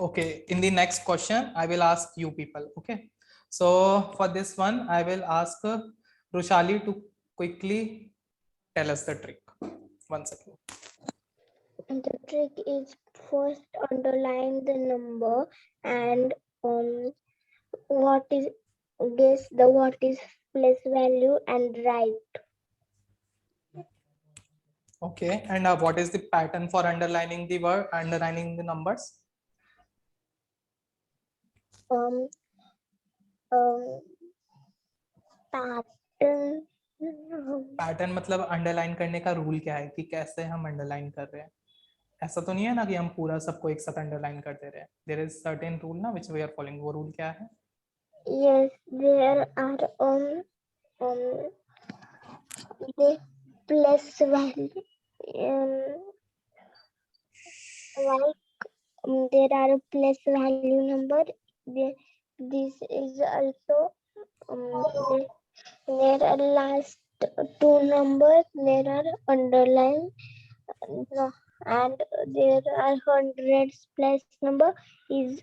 Okay, in the next question, I will ask you people. Okay, so for this one, I will ask Rushali to quickly tell us the trick. 1 second. The trick is first underline the number and what is guess the what is place value and write. Okay, and what is the pattern for underlining the word, underlining the numbers? Pattern. Pattern मतलब underline करने का rule क्या है कि कैसे हम underline कर रहे हैं. ऐसा तो नहीं है ना कि हम पूरा सबको एक साथ अंडरलाइन कर दे रहे हैं. देयर इज सर्टेन रूल ना व्हिच वी आर फॉलोइंग. वो रूल क्या है? Yes, there are the plus value. Like there are plus value number. This is also there are last two numbers. There are underline. And there are hundreds plus number is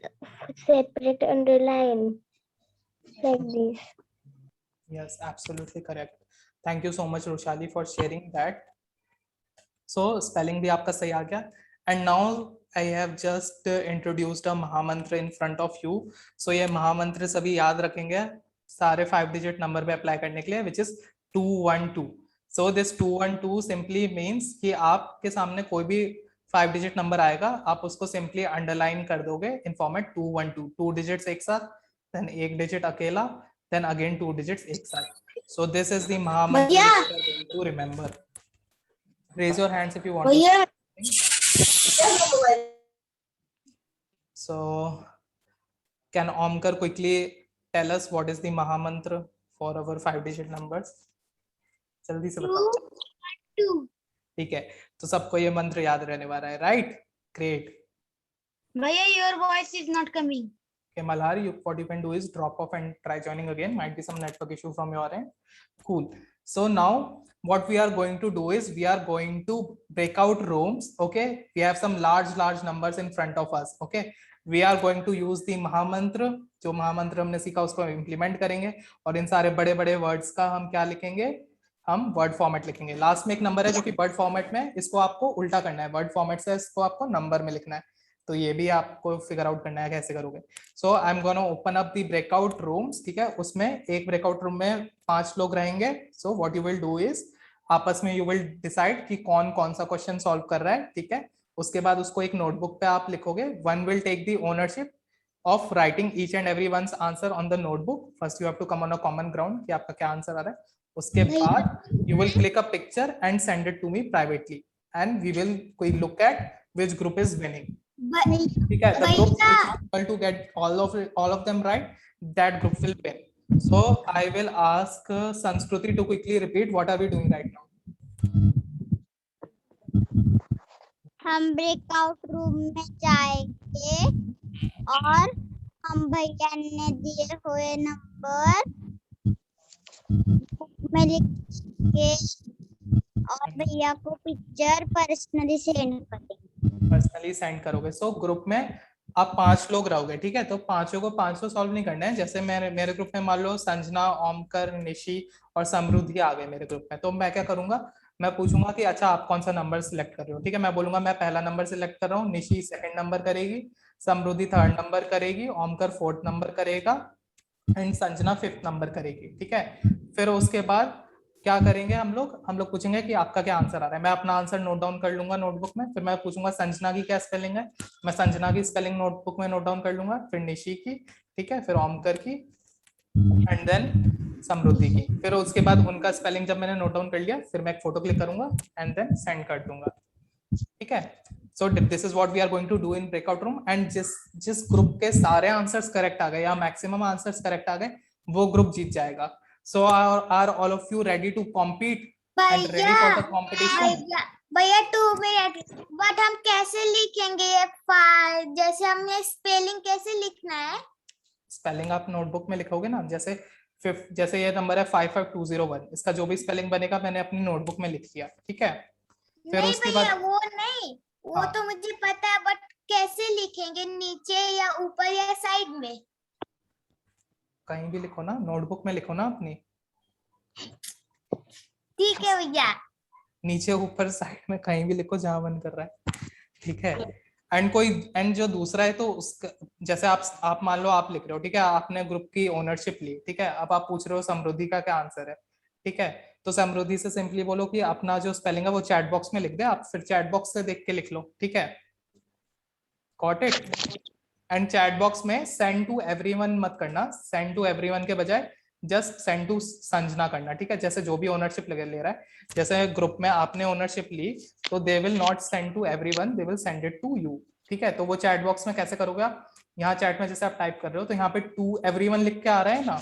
separate underline like this. Yes, absolutely correct. Thank you so much Rushali for sharing that. So spelling भी आपका सही आ गया. And now I have just introduced a महामंत्र in front of you. So ये महामंत्र सभी याद रखेंगे सारे 5 digit नंबर पे अप्लाई करने के लिए, which is 212. So this 212 simply means कि आपके सामने कोई भी 5 digit नंबर आएगा, आप उसको simply underline कर दोगे in format 212. 2 digits एक साथ, then 1 digit अकेला, then again 2 digits एक साथ. So this is the महामंत्र which you are going to remember. Raise your hands if you want to. So can Omkar quickly tell us what is the Mahamantra for our 5 digit numbers? जल्दी से बताओ. 2 ठीक है, तो सबको ये मंत्र याद रहने वाला है, right? Great. Bhaiya, your voice is not coming. Okay, Malhari, what you can do is drop off and try joining again. Might be some network issue from your end. Cool. So now what we are going to do is we are going to break out rooms. Okay, we have some large numbers in front of us. Okay, we are going to use the महामंत्र. जो महामंत्र हमने सीखा उसको implement करेंगे और इन सारे बड़े बड़े वर्ड्स का हम क्या लिखेंगे? हम वर्ड फॉर्मेट लिखेंगे. लास्ट में एक नंबर है जो कि वर्ड फॉर्मेट में, इसको आपको उल्टा करना है. वर्ड फॉर्मेट से इसको आपको नंबर में लिखना है. तो ये भी आपको फिगर आउट करना है कैसे करोगे. So I am gonna open up the breakout rooms. ठीक है, उसमें एक ब्रेकआउट रूम में 5 लोग रहेंगे. So what you will do is आपस में यू विल डिसाइड कि कौन कौन सा क्वेश्चन सॉल्व कर रहा है. ठीक है, उसके बाद उसको एक नोटबुक पे आप लिखोगे. One will take the ownership of writing each and every one's answer on the notebook. First you have to come on a common ground कि आपका क्या आंसर आ रहा है. उसके बाद you will click a picture and send it to me privately and we will look at which group is winning. ठीक है, the group which is able to get all of them right, that group will win. So I will ask Sanskruti to quickly repeat what are we doing right now. हम breakout room में जाएंगे और हम भैया ने दिए हुए number में लिखेंगे और भैया को पिक्चर पर्सनली सेंड करेंगे. पर्सनली सेंड करोगे. सो ग्रुप में आप 5 लोग रहोगे. ठीक है, तो पांचों को 500 सॉल्व नहीं करना है. जैसे मेरे ग्रुप में मान लो संजना, ओमकर, निशी और समृद्धि आ गए मेरे ग्रुप में. तो मैं क्या करूंगा, मैं पूछूंगा कि अच्छा आप कौन सा नंबर सिलेक्ट कर रहे हो. ठीक है, मैं बोलूंगा मैं पहला नंबर सिलेक्ट कर रहा हूँ. निशी सेकंड नंबर करेगी, समृद्धि थर्ड नंबर करेगी, ओमकर फोर्थ नंबर करेगा एंड संजना 5th नंबर करेगी. ठीक है, फिर उसके बाद क्या करेंगे हम लोग पूछेंगे कि आपका क्या आंसर आ रहा है. मैं अपना आंसर नोट डाउन कर लूंगा नोटबुक में. फिर मैं पूछूंगा संजना की क्या स्पेलिंग है, मैं संजना की स्पेलिंग नोटबुक में नोट डाउन कर लूंगा. फिर निशी की, ठीक है, फिर ओमकर की एंड देन समृद्धि की. फिर उसके बाद उनका स्पेलिंग जब मैंने नोट डाउन कर लिया, फिर मैं एक फोटो क्लिक करूंगा एंड देन सेंड कर दूंगा. ठीक है, So this is what we are going to do in breakout room, and जिस ग्रुप के सारे आंसर्स करेक्ट आ गए या मैक्सिमम आंसर्स करेक्ट आ गए वो ग्रुप जीत जाएगा. So are all of you ready to compete and ready for the competition? भैया 2 minute, but हम कैसे लिखेंगे ये फाइल? जैसे हमने स्पेलिंग कैसे लिखना है? स्पेलिंग आप नोटबुक में लिखोगे ना, जैसे ये नंबर है 55201, इसका जो भी स्पेलिंग बनेगा मैंने अपनी नोटबुक में लिख दिया. ठीक है, फिर नहीं उसके भैया बाद वो नहीं, वो हाँ. तो मुझे पता है, बट कैसे लिखेंगे? नीचे या ऊपर या साइड में? कहीं भी लिखो ना, नोटबुक में लिखो ना अपनी. ठीक है भैया. नीचे ऊपर साइड में कहीं भी लिखो जहां मन कर रहा है. ठीक है. एंड जो दूसरा है तो उसका, जैसे आप मान लो आप लिख रहे हो, ठीक है, आपने ग्रुप की ओनरशिप ली, ठीक है, अब आप पूछ रहे हो समृद्धि का क्या आंसर है. ठीक है, तो समृद्धि से सिंपली बोलो कि अपना जो स्पेलिंग है वो चैट बॉक्स में लिख दे, आप फिर चैट बॉक्स से देख के लिख लो. ठीक है, got it. And chat box में सेंड टू एवरीवन मत करना, सेंड टू एवरीवन के बजाय जस्ट सेंड टू संजना करना. ठीक है, जैसे जो भी ओनरशिप ले रहा है, जैसे ग्रुप में आपने ओनरशिप ली तो they will not send to everyone, they will send it to you. ठीक है, तो वो चैट बॉक्स में कैसे करोगे आप? यहाँ चैट में जैसे आप टाइप कर रहे हो तो यहाँ पे टू एवरीवन लिख के आ रहा है ना,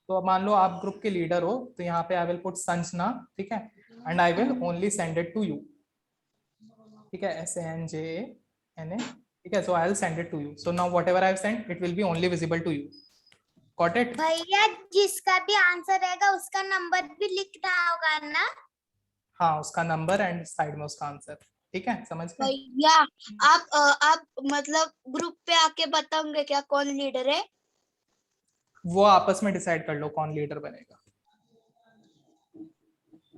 तो मान लो आप ग्रुप के लीडर हो तो यहाँ पे आई विल पुट संजना. ठीक है, and I will only send it to you. ठीक है, SANJANA. ठीक है, so I'll send it to you. So now whatever I've sent, it will be only visible to you. Got it? भैया जिसका भी answer रहेगा उसका नंबर भी लिखना होगा ना? हाँ, उसका नंबर एंड साइड में उसका आंसर. ठीक है, समझ गए? भैया आप मतलब ग्रुप पे आके बताओगे क्या कौन लीडर है? वो आपस में डिसाइड कर लो कौन लीडर बनेगा.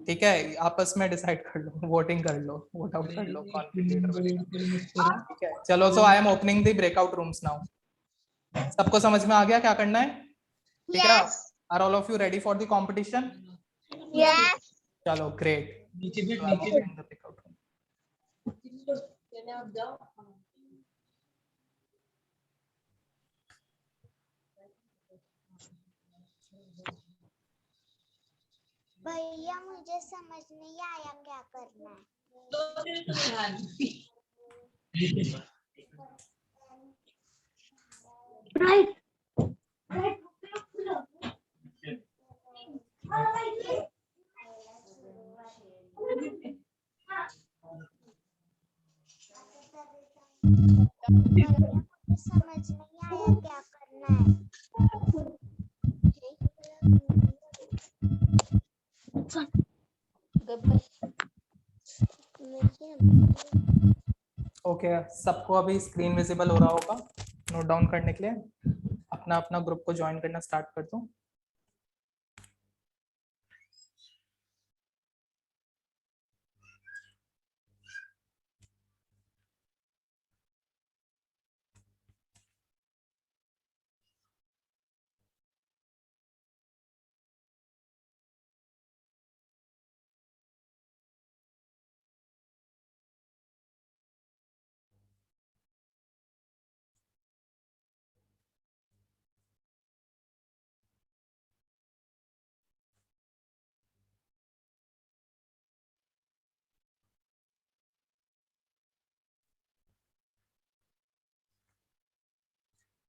ठीक है, आपस में डिसाइड कर लो, वोटिंग कर लो, वोट आउट कर लो कौन लीडर बनेगा. ठीक है, चलो. So I am opening the breakout rooms now. सबको समझ में आ गया क्या करना है? ठीक है, are all of you ready for the competition? Yes. चलो, ग्रेट. भैया मुझे समझ नहीं आया क्या करना है. मुझे समझ नहीं आया क्या करना है. ओके, सबको अभी स्क्रीन विजिबल हो रहा होगा. नोट डाउन करने के लिए अपना अपना ग्रुप को ज्वाइन करना स्टार्ट कर दो.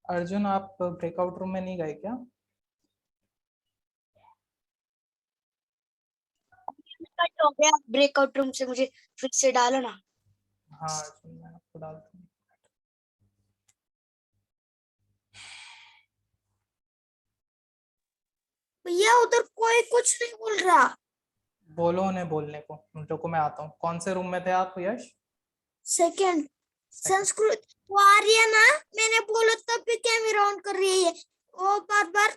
अर्जुन, आप ब्रेकआउट रूम में नहीं गए क्या? कट हो गया ब्रेकआउट रूम से, मुझे फिर से डालो ना. हाँ अर्जुन, मैं आपको डालता हूँ. भैया उधर कोई कुछ नहीं बोल रहा. बोलो उन्हें बोलने को, उन लोगों को मैं आता हूँ. कौन से रूम में थे आप यश? सेकंड संस्कृत वो आ रही है ना, मैंने बोला तब भी कैमरा ऑन कर रही है. वो बार बार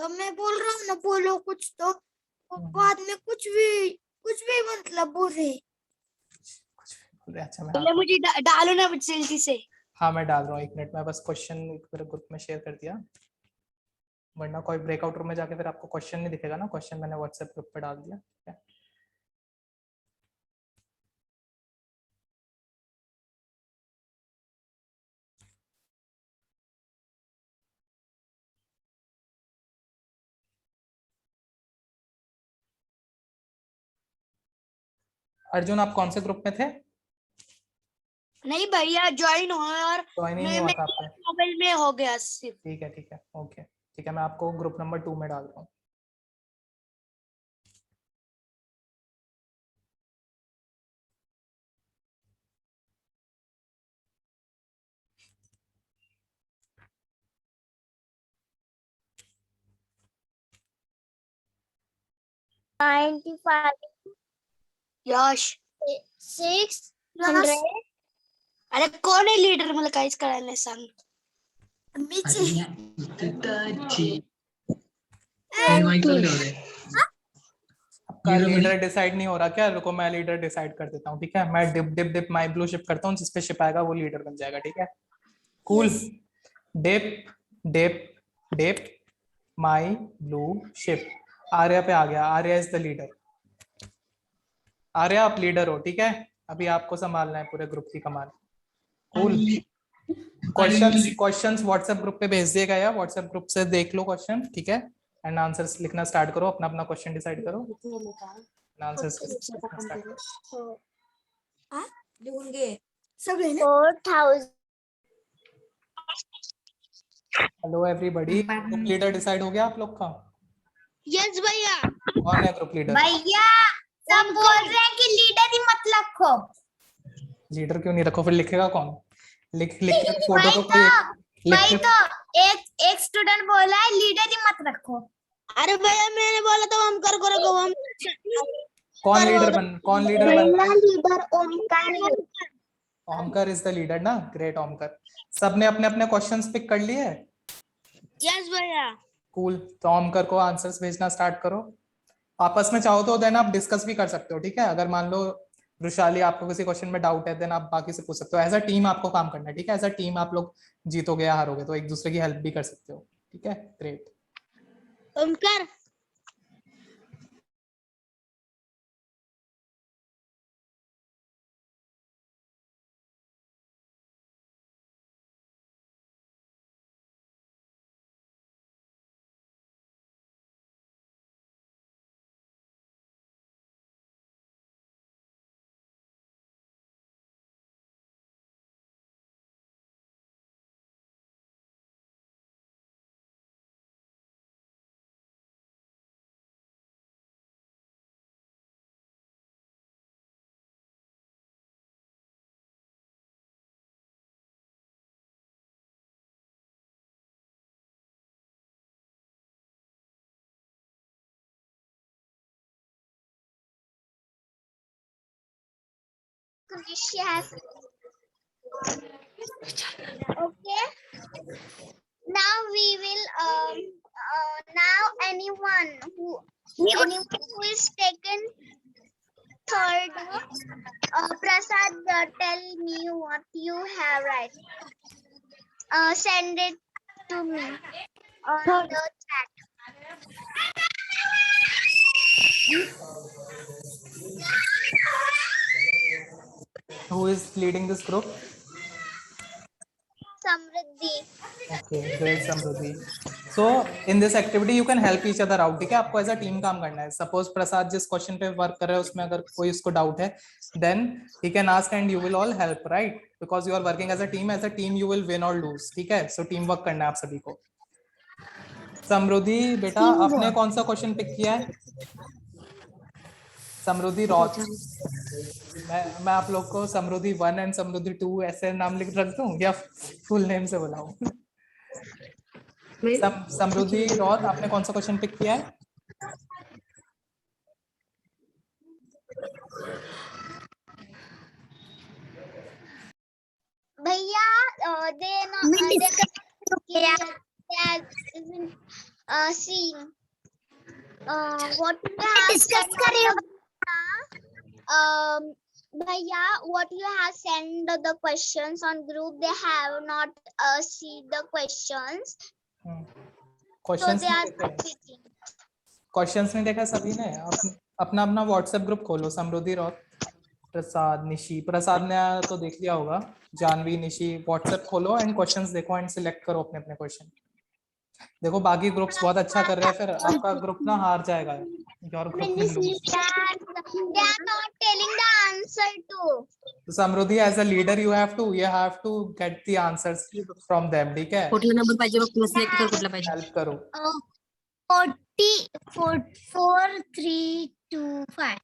मैं बोल रहा हूँ ना बोलो कुछ तो वो बाद में कुछ भी मतलब बोल रहे. अच्छा, पहले मुझे डालो ना जल्दी से. हाँ मैं डाल रहा हूँ, 1 मिनट में. बस क्वेश्चन एक बार ग्रुप में शेयर कर दिया, वरना कोई ब्रेकआउट रूम में जाके फिर आपको क्वेश्चन नहीं दिखेगा ना. क्वेश्चन मैंने व्हाट्सएप ग्रुप पे डाल दिया. ठीक है, अर्जुन आप कौन से ग्रुप में थे? नहीं भैया ज्वाइन हो और ज्वाइन ही नहीं हुआ था आपने? मोबाइल में हो गया सिर्फ। ठीक है, ओके ठीक है, मैं आपको ग्रुप नंबर 2 में डाल रहा हूँ। यश 600 अरे कौन है लीडर मला काहीच कळालं नाही सांग. आपका लीडर डिसाइड नहीं हो रहा क्या? रुको मैं लीडर डिसाइड कर देता हूँ, ठीक है। मैं डिप डिप डिप माई ब्लू शिप करता हूँ, जिस पे शिप आएगा वो लीडर बन जाएगा, ठीक है। कूल। डिप डिप डिप माई ब्लू शिप। आर्या पे आ गया, Arya is the leader. Arya आप लीडर हो, ठीक है। अभी आपको संभालना है पूरे ग्रुप की कमान। कूल। क्वेश्चंस व्हाट्सएप ग्रुप पे भेज दिएगा, या व्हाट्सएप ग्रुप से देख लो क्वेश्चन, ठीक है। एंड आंसर्स लिखना स्टार्ट करो, अपना अपना क्वेश्चन डिसाइड करो, आंसर्स लिखना स्टार्ट करो। लिहून घे सगळे ना 4000 hello everybody, group leader decide हो गया आप लोग का? यस भैया। कौन है ग्रुप लीडर? भैया सब बोल रहे हैं कि लीडर ही मत रखो। लीडर क्यों नहीं रखो? फिर लिखेगा कौन? लिख के फोटो वही को तो लिख वही के तो एक स्टूडेंट बोला है लीडर ही मत रखो। अरे भैया मैंने बोला था हम कर करो हम। कौन लीडर बन रहा है? लीडर ओमकार है। ओमकर इज द लीडर ना। ग्रेट ओमकर। सबने अपने अपने क्वेश्चंस पिक कर लिए? यस भैया। कूल। तो ओमकर को आंसर्स भेजना स्टार्ट करो। आपस में चाहो तो देन आप डिस्कस भी कर सकते हो, ठीक है। अगर मान लो वृशाली आपको किसी क्वेश्चन में डाउट है, देन आप बाकी से पूछ सकते हो। एज अ टीम आपको काम करना है, ठीक है। एज अ टीम आप लोग जीतोगे या हारोगे तो एक दूसरे की हेल्प भी कर सकते हो, ठीक है। Great. Omkar Yes. Okay. Now we will now anyone who is taken third, Prasad, tell me what you have right. Send it to me on the chat. Who is leading this group? Samriddhi. Okay, great Samruddhi. So in this activity you can help each other out, ठीक है। आपको as a team काम करना है। Suppose प्रसाद जिस question पे work कर रहा है उसमें अगर कोई उसको डाउट है, then he can ask and you will all help, right? Because you are working as a team. As a team you will win और लूज, ठीक है। सो टीम वर्क करना है आप सभी को। समृद्धि बेटा आपने कौन सा क्वेश्चन पिक किया है? समृद्धि रॉथ। मैं आप लोग को समृद्धि 1 एंड समृद्धि 2 ऐसे नाम लिख रख दूं या फुल नेम से बुलाऊं? समृद्धि रॉथ आपने कौन सा क्वेश्चन पिक किया है? भैया see what you have discuss करें। Bhaiya, what you have sent the questions on group, they have not see the questions, so questions they नहीं are देखे? repeating. क्वेश्चंस नहीं देखा सभी ने? अपना अपना व्हाट्सएप ग्रुप खोलो। समृद्धि रॉथ, प्रसाद, निशी। प्रसाद ने तो देख लिया होगा। जानवी, निशी, व्हाट्सएप खोलो एंड क्वेश्चंस देखो एंड सिलेक्ट करो अपने अपने क्वेश्चन। देखो बाकी ग्रुप्स बहुत अच्छा कर रहे हैं, फिर आपका ग्रुप ना हार जाएगा। Your group will lose. They are not telling the answer to. So Samruddhi, as a leader, you have to get the answers from them. ठीक है? कुठला नंबर पाहिजे बघ तुला सिलेक्ट कर कुठला पाहिजे Help करो. 40 4 3 2 5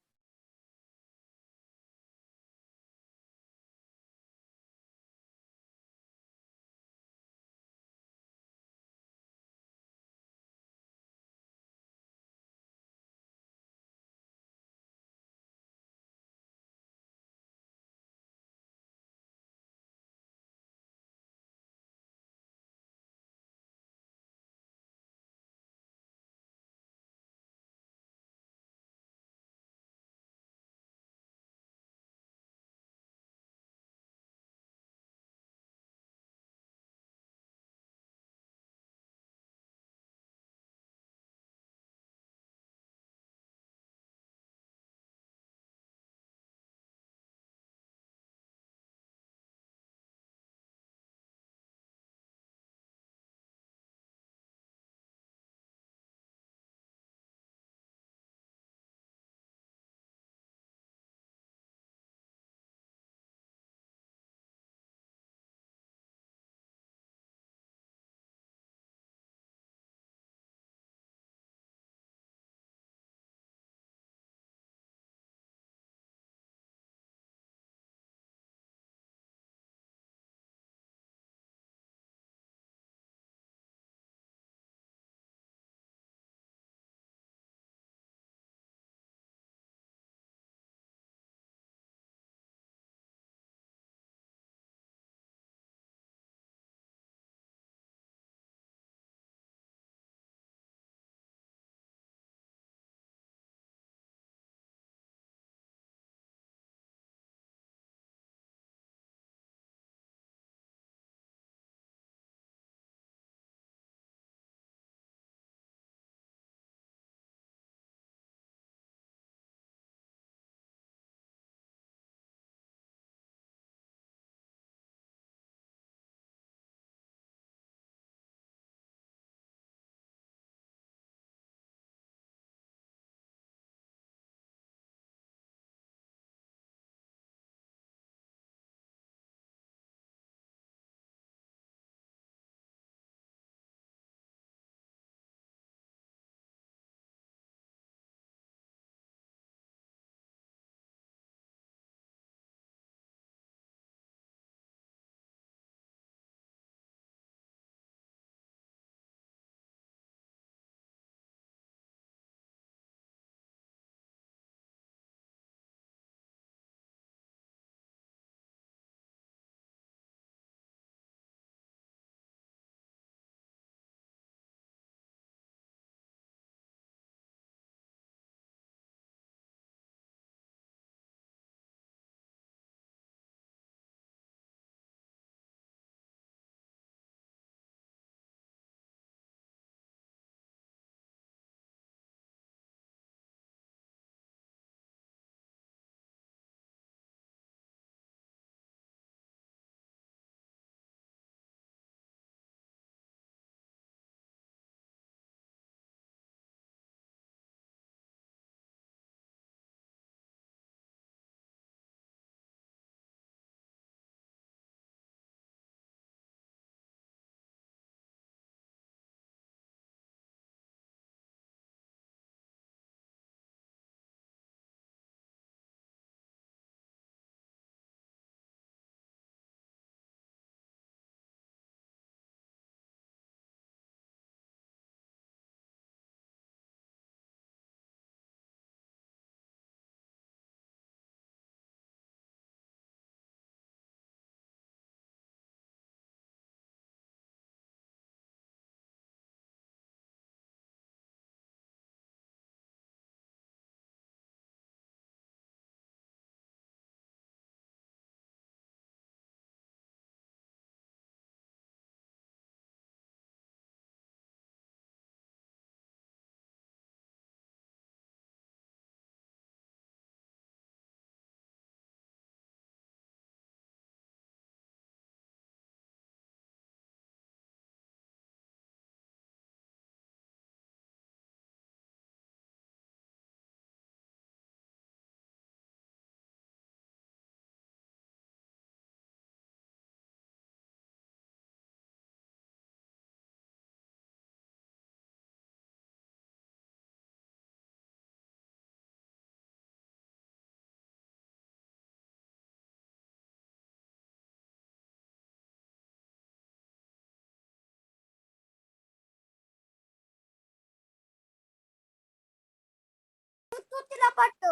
पट्टो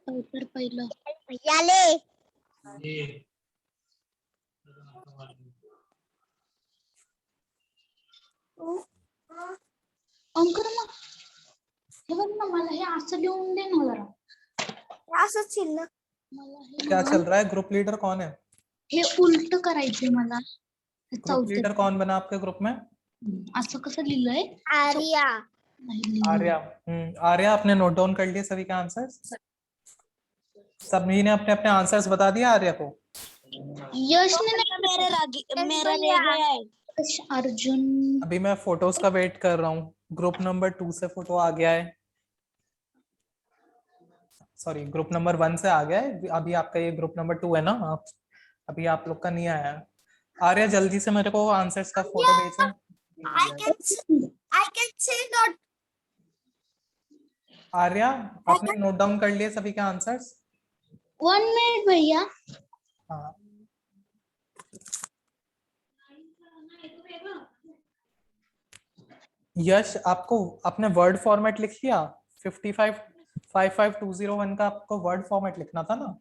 उत्तर पहिलं भैया ले अंकर मग हे बघ ना मला हे असं लिहून दे ना जरा असं चिल्ल मला हे क्या चल रहा है? ग्रुप लीडर कौन है? हे उलट करायचंय मला ग्रुप लीडर कौन बना आपके ग्रुप में? असं कसं लिहिलंय आर्या नाही लिहिलं. आर्या। आर्या, आपने नोट डाउन कर लिए सभी के आंसर्स? सभी ने अपने अपने आंसर्स बता दिया आर्या को? यश ने मेरा रह गया है अर्जुन अभी मैं फोटोज का वेट कर रहा हूँ। ग्रुप नंबर 2 से फोटो आ गया है, सॉरी ग्रुप नंबर 1 से आ गया है। अभी आपका ये ग्रुप नंबर 2 है ना, आप अभी आप लोग का नहीं आया है। आर्या जल्दी से मेरे को आंसर्स का फोटो भेजो। I can say not. Arya, आपने नोट डाउन कर लिए सभी के आंसर्स? 1 मिनट भैया हाँ। यश, आपको अपने वर्ड फॉर्मेट लिख लिया? 55201 का आपको वर्ड फॉर्मेट लिखना था ना?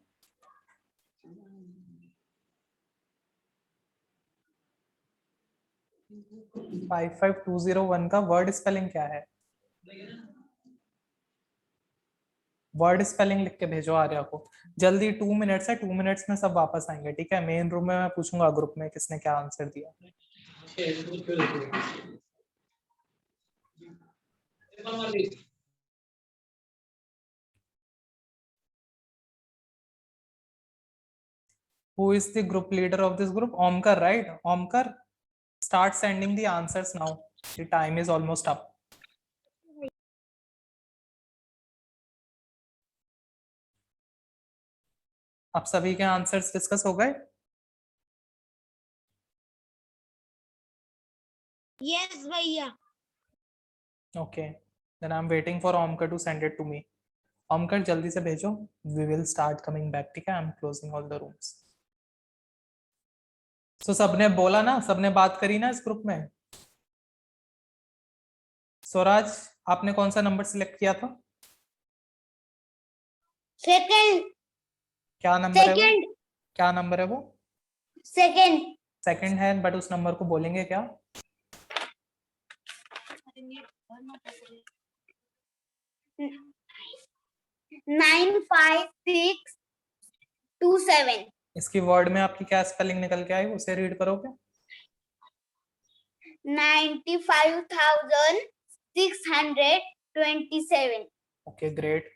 फाइव 5201 का वर्ड स्पेलिंग क्या है? वर्ड स्पेलिंग लिख के भेजो आर्या को जल्दी। 2 मिनट्स है, 2 मिनट्स में सब वापस आएंगे, ठीक है? मेन रूम में मैं पूछूंगा ग्रुप में किसने क्या आंसर दिया। Who is the group leader of this group? Omkar, right? Omkar, start sending the answers now. The time is almost up. आप सभी के आंसर्स डिस्कस हो गए? यस भैया Okay, then I'm waiting for Omkar to send it to me. Omkar जल्दी से भेजो. We will start coming back, ठीक है? I'm closing all the rooms. So सबने बोला ना, सबने बात करी ना इस ग्रुप में? स्वराज, आपने कौन सा नंबर सिलेक्ट किया था? सेकंड क्या नंबर है वो? क्या नंबर है वो? सेकंड सेकंड है, बट उस नंबर को बोलेंगे क्या? 95627 इसकी वर्ड में आपकी क्या स्पेलिंग निकल के आई, उसे रीड करोगे? 95,627 ओके, ग्रेट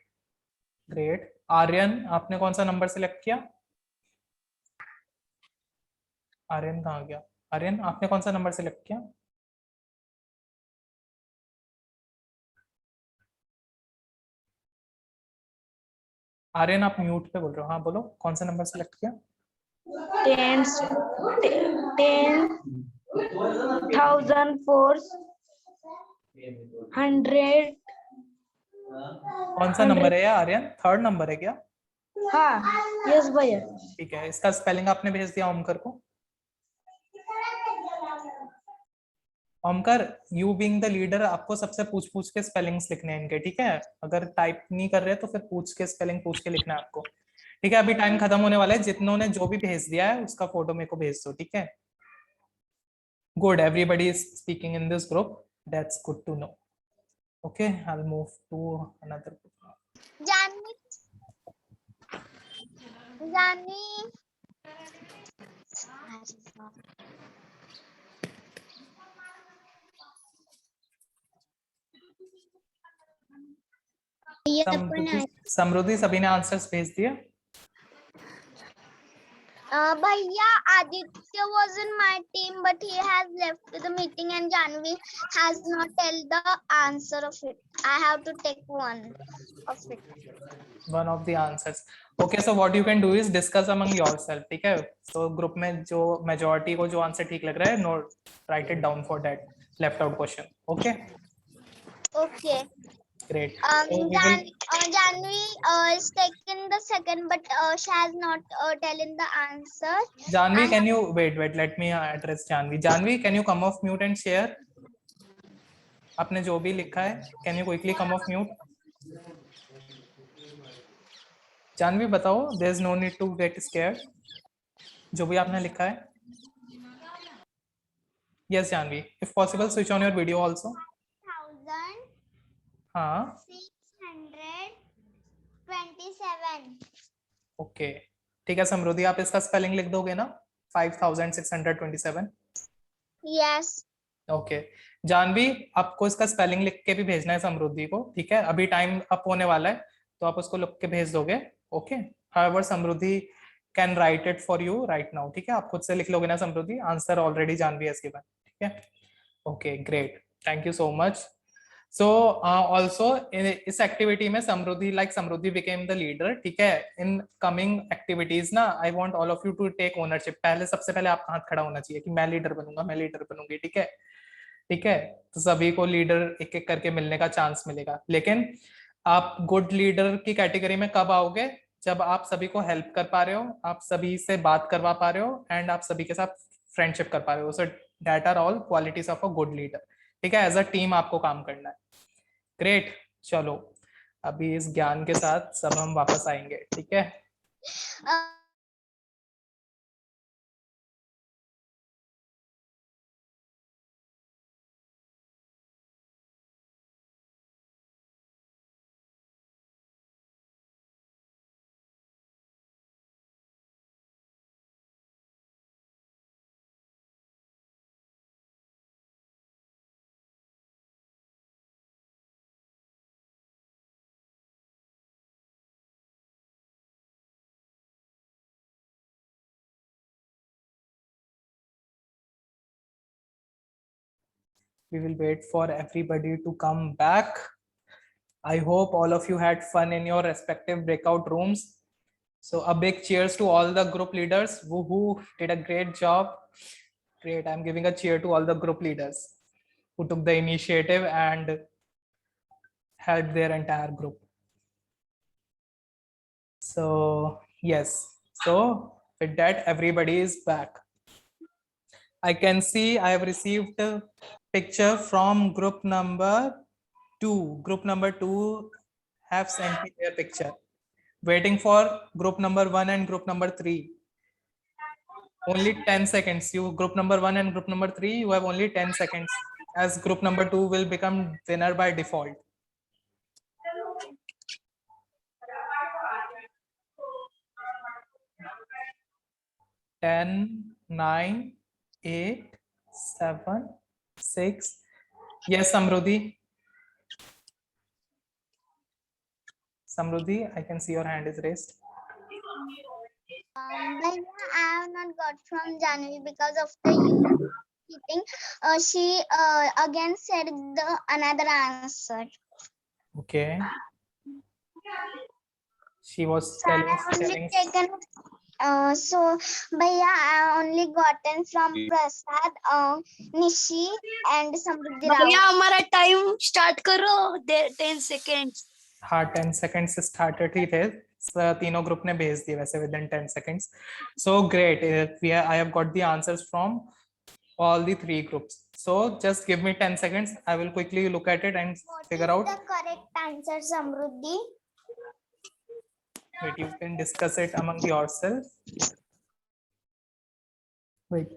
ग्रेट। आर्यन, आपने कौन सा नंबर सिलेक्ट किया? आर्यन कहाँ गया? आर्यन, आपने कौन सा नंबर सिलेक्ट किया? आर्यन, आप म्यूट पे बोल रहे हो। हाँ बोलो, कौन सा नंबर सिलेक्ट किया? 10,400 कौन सा नंबर है ये आर्यन? थर्ड नंबर है क्या? हाँ यस भैया ठीक है, इसका स्पेलिंग आपने भेज दिया ओमकर को? ओमकर, यू बीइंग द लीडर, आपको सबसे पूछ पूछ के स्पेलिंग्स लिखने हैं इनके, ठीक है? अगर टाइप नहीं कर रहे तो फिर पूछ के स्पेलिंग पूछ के लिखना है आपको, ठीक है? अभी टाइम खत्म होने वाला है। जितनों ने जो भी भेज दिया है उसका फोटो मेरे को भेज दो, ठीक है? Good, everybody is speaking in this group, that's good to know. Okay, I will move to another group. जानी जानी समृद्धि, सभी ने आंसर्स भेज दिए? भैया Aditya was in my team but he has left the meeting and Janvi has not tell the answer of it. I have to take one of it. One of the answers. Okay, so what you can do is discuss among yourself, ठीक है? So group में जो majority को जो answer ठीक लग रहा है, note, write it down for that left out question. Okay? Okay. Great. So we will Janvi is taking the second, but she has not telling the answer. Janvi, And- can you wait? Let me address Janvi. Janvi, can you come off mute and share? आपने जो भी लिखा है, can you quickly come off mute? Janvi बताओ, there is no need to get scared. जो भी आपने लिखा है. Yes, Janvi. If possible, switch on your video also. 1,627. हाँ. ओके, ठीक है समृद्धि, आप इसका स्पेलिंग लिख दोगे ना? 5627. Yes. ओके जानवी, आपको इसका स्पेलिंग लिख के भी भेजना है समृद्धि को, ठीक है? अभी टाइम अप होने वाला है तो आप उसको लिख के भेज दोगे. Okay, however Samriddhi can write it for you right now, ठीक है? आप खुद से लिख लोगे ना Samriddhi? Answer already Janvi has given, ठीक है? Okay great, thank you so much. So also इस एक्टिविटी में Samriddhi Samriddhi became the leader, ठीक है? इन कमिंग एक्टिविटीज ना, I want all of you to take ownership. पहले सबसे पहले आपका हाथ खड़ा होना चाहिए कि मैं लीडर बनूंगा, मैं लीडर बनूंगी, ठीक है? ठीक है, तो सभी को लीडर एक एक करके मिलने का चांस मिलेगा. लेकिन आप गुड लीडर की कैटेगरी में कब आओगे? जब आप सभी को हेल्प कर पा रहे हो, आप सभी से बात करवा पा रहे हो, एंड आप सभी के साथ फ्रेंडशिप कर पा रहे हो. So that are all qualities of a good leader, ठीक है? एज अ टीम आपको काम करना है. ग्रेट, चलो अभी इस ज्ञान के साथ सब हम वापस आएंगे, ठीक है? We will wait for everybody to come back. I hope all of you had fun in your respective breakout rooms. So a big cheers to all the group leaders who did a great job. Great, I'm giving a cheer to all the group leaders who took the initiative and helped their entire group. So yes, so with that, everybody is back. I can see I have received a picture from group number 2. Group number 2 have sent me their picture. Waiting for group number 1 and group number 3. Only 10 seconds. You group number 1 and group number 3, you have only 10 seconds, as group number 2 will become winner by default. Ten, 9, 8, 7, 6. Yes, Samruddhi. Samruddhi, I can see your hand is raised. But I have not got from Janvi because of the cheating. She again said the another answer. Okay. She was So I telling. only taken. So, Bhaiya, I only gotten from Prasad, Nishi, and Samruddhi Rao. भैया हमारा time start करो 10 seconds. हाँ 10 seconds started ही थे, तीनों group ने भेज दिए वैसे within 10 seconds. So great, I have got the answers from all the 3 groups. So just give me 10 seconds. I will quickly look at it and figure out. The correct answer, Samruddhi. Wait, you can discuss it among yourself. Wait.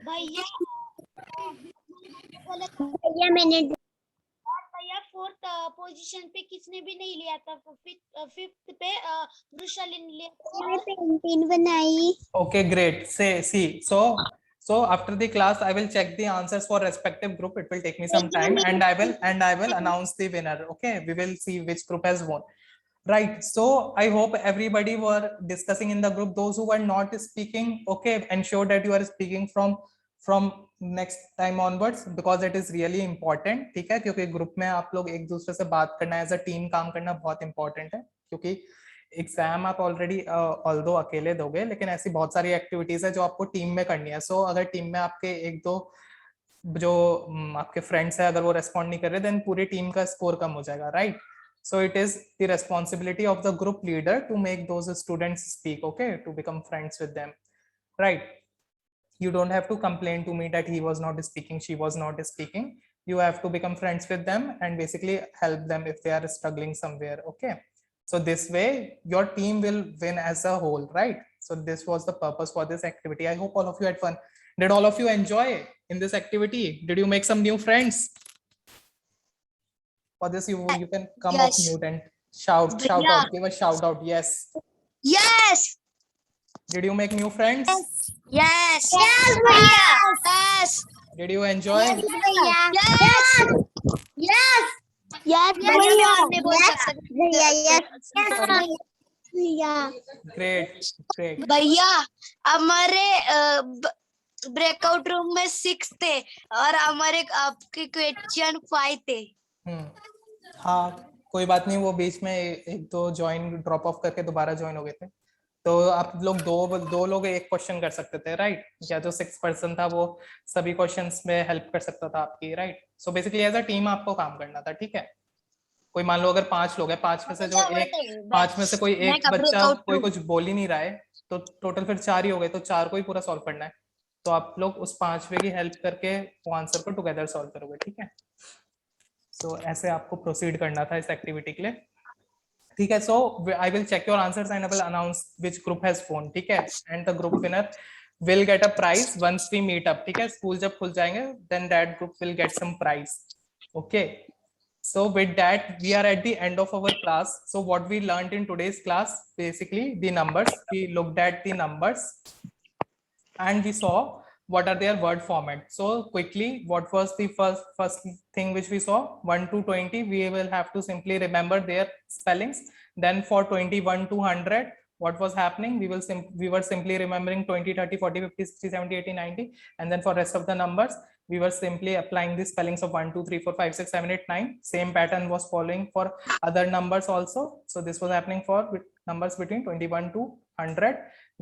भैया मैंने भैया 4th position पे किसने भी नहीं लिया था. 5th पे वृषाली ने लिया था. पेंटिंग बनाई. Okay, great. See, so after the class, I will check the answers for respective group. It will take me some time, and I will announce the winner. Okay, we will see which group has won. Right. So I hope everybody were discussing in the group. Those who were not speaking, okay, ensure that you are speaking from next time onwards, because it is really important. ठीक है, क्योंकि group में आप लोग एक दूसरे से बात करना, एज अ टीम काम करना बहुत इंपॉर्टेंट है. क्योंकि एग्जाम आप ऑलरेडी ऑल्दो अकेले दोगे, लेकिन ऐसी बहुत सारी एक्टिविटीज है जो आपको टीम में करनी है. सो अगर टीम में आपके एक दो जो आपके फ्रेंड्स है, अगर वो रेस्पॉन्ड नहीं कर रहे, देन पूरी टीम का स्कोर कम हो जाएगा. Right. So it is the responsibility of the group leader to make those students speak, okay, to become friends with them, right? You don't have to complain to me that he was not speaking, she was not speaking. You have to become friends with them and basically help them if they are struggling somewhere, okay? So this way your team will win as a whole, right? So this was the purpose for this activity. I hope all of you had fun. Did all of you enjoy in this activity? Did you make some new friends? For this, you can come off Yes. mute and shout Yeah. out, give a shout out. Yes. Yes. Did you make new friends? Yes. Yes, भैया. Yes. Did you enjoy? Yes. Yes. Yes. भैया. हमने बोल Yes. सकते भैया, yes. Sorry. भैया. Great, great. भैया हमारे breakout room में 6 थे और हमारे आपके क्वेश्चन 5 थे. हाँ, कोई बात नहीं, वो बीच में एक दो ज्वाइन ड्रॉप ऑफ करके दोबारा ज्वाइन हो गए थे, तो आप लोग दो लोग एक क्वेश्चन कर सकते थे, राइट? या जो 6 पर्सन था वो सभी क्वेश्चंस में हेल्प कर सकता था आपकी, right? So basically as a team आपको काम करना था, ठीक है? कोई मान लो अगर 5 लोग हैं, 5 में से जो एक 5 में से कोई एक बच्चा कोई कुछ बोल ही नहीं रहा है, तो टोटल फिर 4 ही हो गए, तो 4 को ही पूरा सॉल्व करना है. तो आप लोग उस 5वें की हेल्प करके वो आंसर को टुगेदर सॉल्व करोगे, ठीक है? सो ऐसे आपको प्रोसीड करना था इस एक्टिविटी के लिए, ठीक है? So I will check your answers and I will announce which group has won, ठीक है? And the group winner will get a prize once we meet up, ठीक है? स्कूल जब खुल जाएंगे then that group will get some prize, okay? So with that we are at the end of our class. So what we learned in today's class, basically the numbers, we looked at the numbers and we saw what are their word format. So quickly, what was the first thing which we saw? 1 to 20, we will have to simply remember their spellings. Then for 21 to 100, what was happening? We were simply remembering 20, 30, 40, 50, 60, 70, 80, 90, and then for rest of the numbers we were simply applying the spellings of 1, 2, 3, 4, 5, 6, 7, 8, 9. Same pattern was following for other numbers also. So this was happening for numbers between 21 to 100.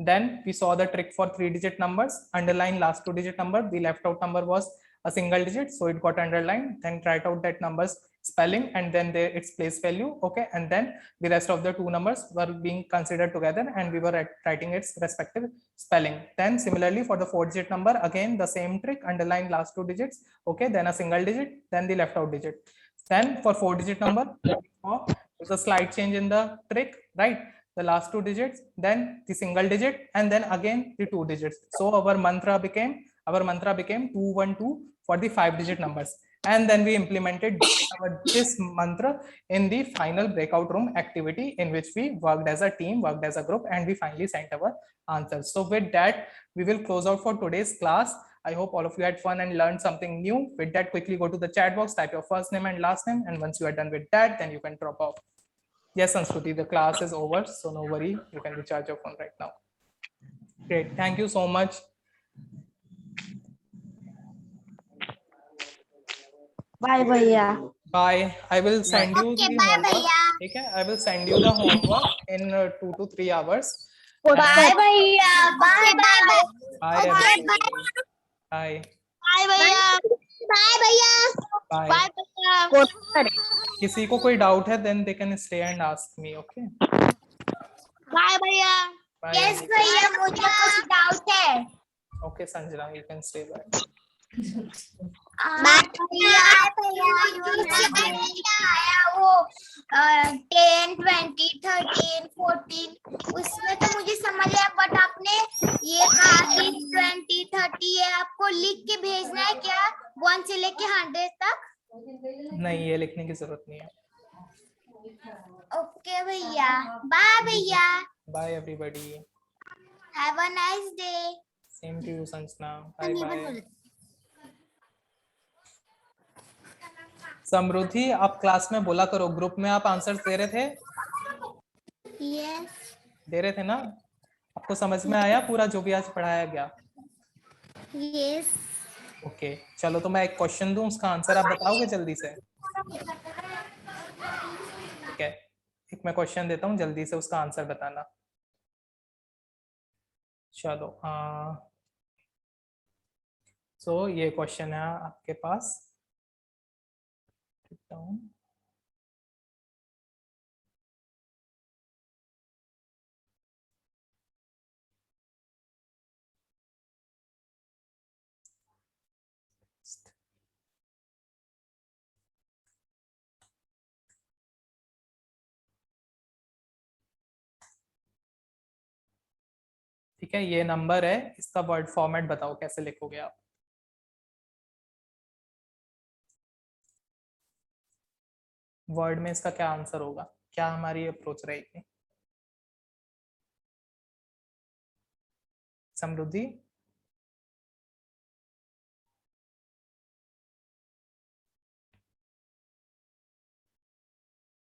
Then we saw the trick for 3-digit numbers. Underline last 2-digit number. The left out number was a single digit, so it got underlined. Then write out that number's spelling and then its place value, okay? And then the rest of the two numbers were being considered together and we were writing its respective spelling. Then similarly for the 4-digit number, again the same trick, underline last 2 digits, okay? Then a single digit, then the left out digit. Then for 4-digit number, there's a slight change in the trick, right? The last 2 digits, then the single digit, and then again the 2 digits. So our mantra became 212 for the 5-digit numbers. And then we implemented this mantra in the final breakout room activity, in which we worked as a team, worked as a group, and we finally sent our answers. So with that, we will close out for today's class. I hope all of you had fun and learned something new. With that, quickly go to the chat box, type your first name and last name, and once you are done with that, then you can drop off. Yes, Sanskruti, the class is over, so no worry, you can recharge your phone right now. Great, thank you so much. Bye, भैया. Bye. I will send you the homework. Okay, I will send you the homework in 2 to 3 hours. Bye, भैया. Bye, bye. Bye, everybody. Bye. Bye भैया. Bye, भैया. Bye. Bye भैया. किसी को कोई doubt है then they can stay and ask me, okay? Bye भैया. Bye. Yes, भैया, मुझे कुछ डाउट है. Okay, Sanjana, you can stay back. भैया आया वो 10, 20, 13, 14 उसमें तो मुझे समझ आया, बट आपने ये कहा कि 20, 30 ये आपको लिख के भेजना है क्या 1 से लेके 100 तक? नहीं, ये लिखने की जरूरत नहीं है. ओके भैया. बाय भैया. Bye, everybody. Have a nice day. Same to you, Sanjana. Bye, bye. समृद्धि, आप क्लास में बोला करो, ग्रुप में आप आंसर्स दे रहे थे? यस. दे रहे थे ना? आपको समझ में आया पूरा जो भी आज पढ़ाया गया? यस. ओके, चलो तो मैं एक क्वेश्चन दूं, उसका आंसर आप बताओगे जल्दी से? ठीक है, एक मैं क्वेश्चन देता हूँ, जल्दी से उसका आंसर बताना. चलो, सो ये क्वेश्चन है आपके पास. ठीक है, ये नंबर है, इसका वर्ड फॉर्मेट बताओ कैसे लिखोगे आप। वर्ड में इसका क्या आंसर होगा, क्या हमारी अप्रोच रहेगी? समृद्धि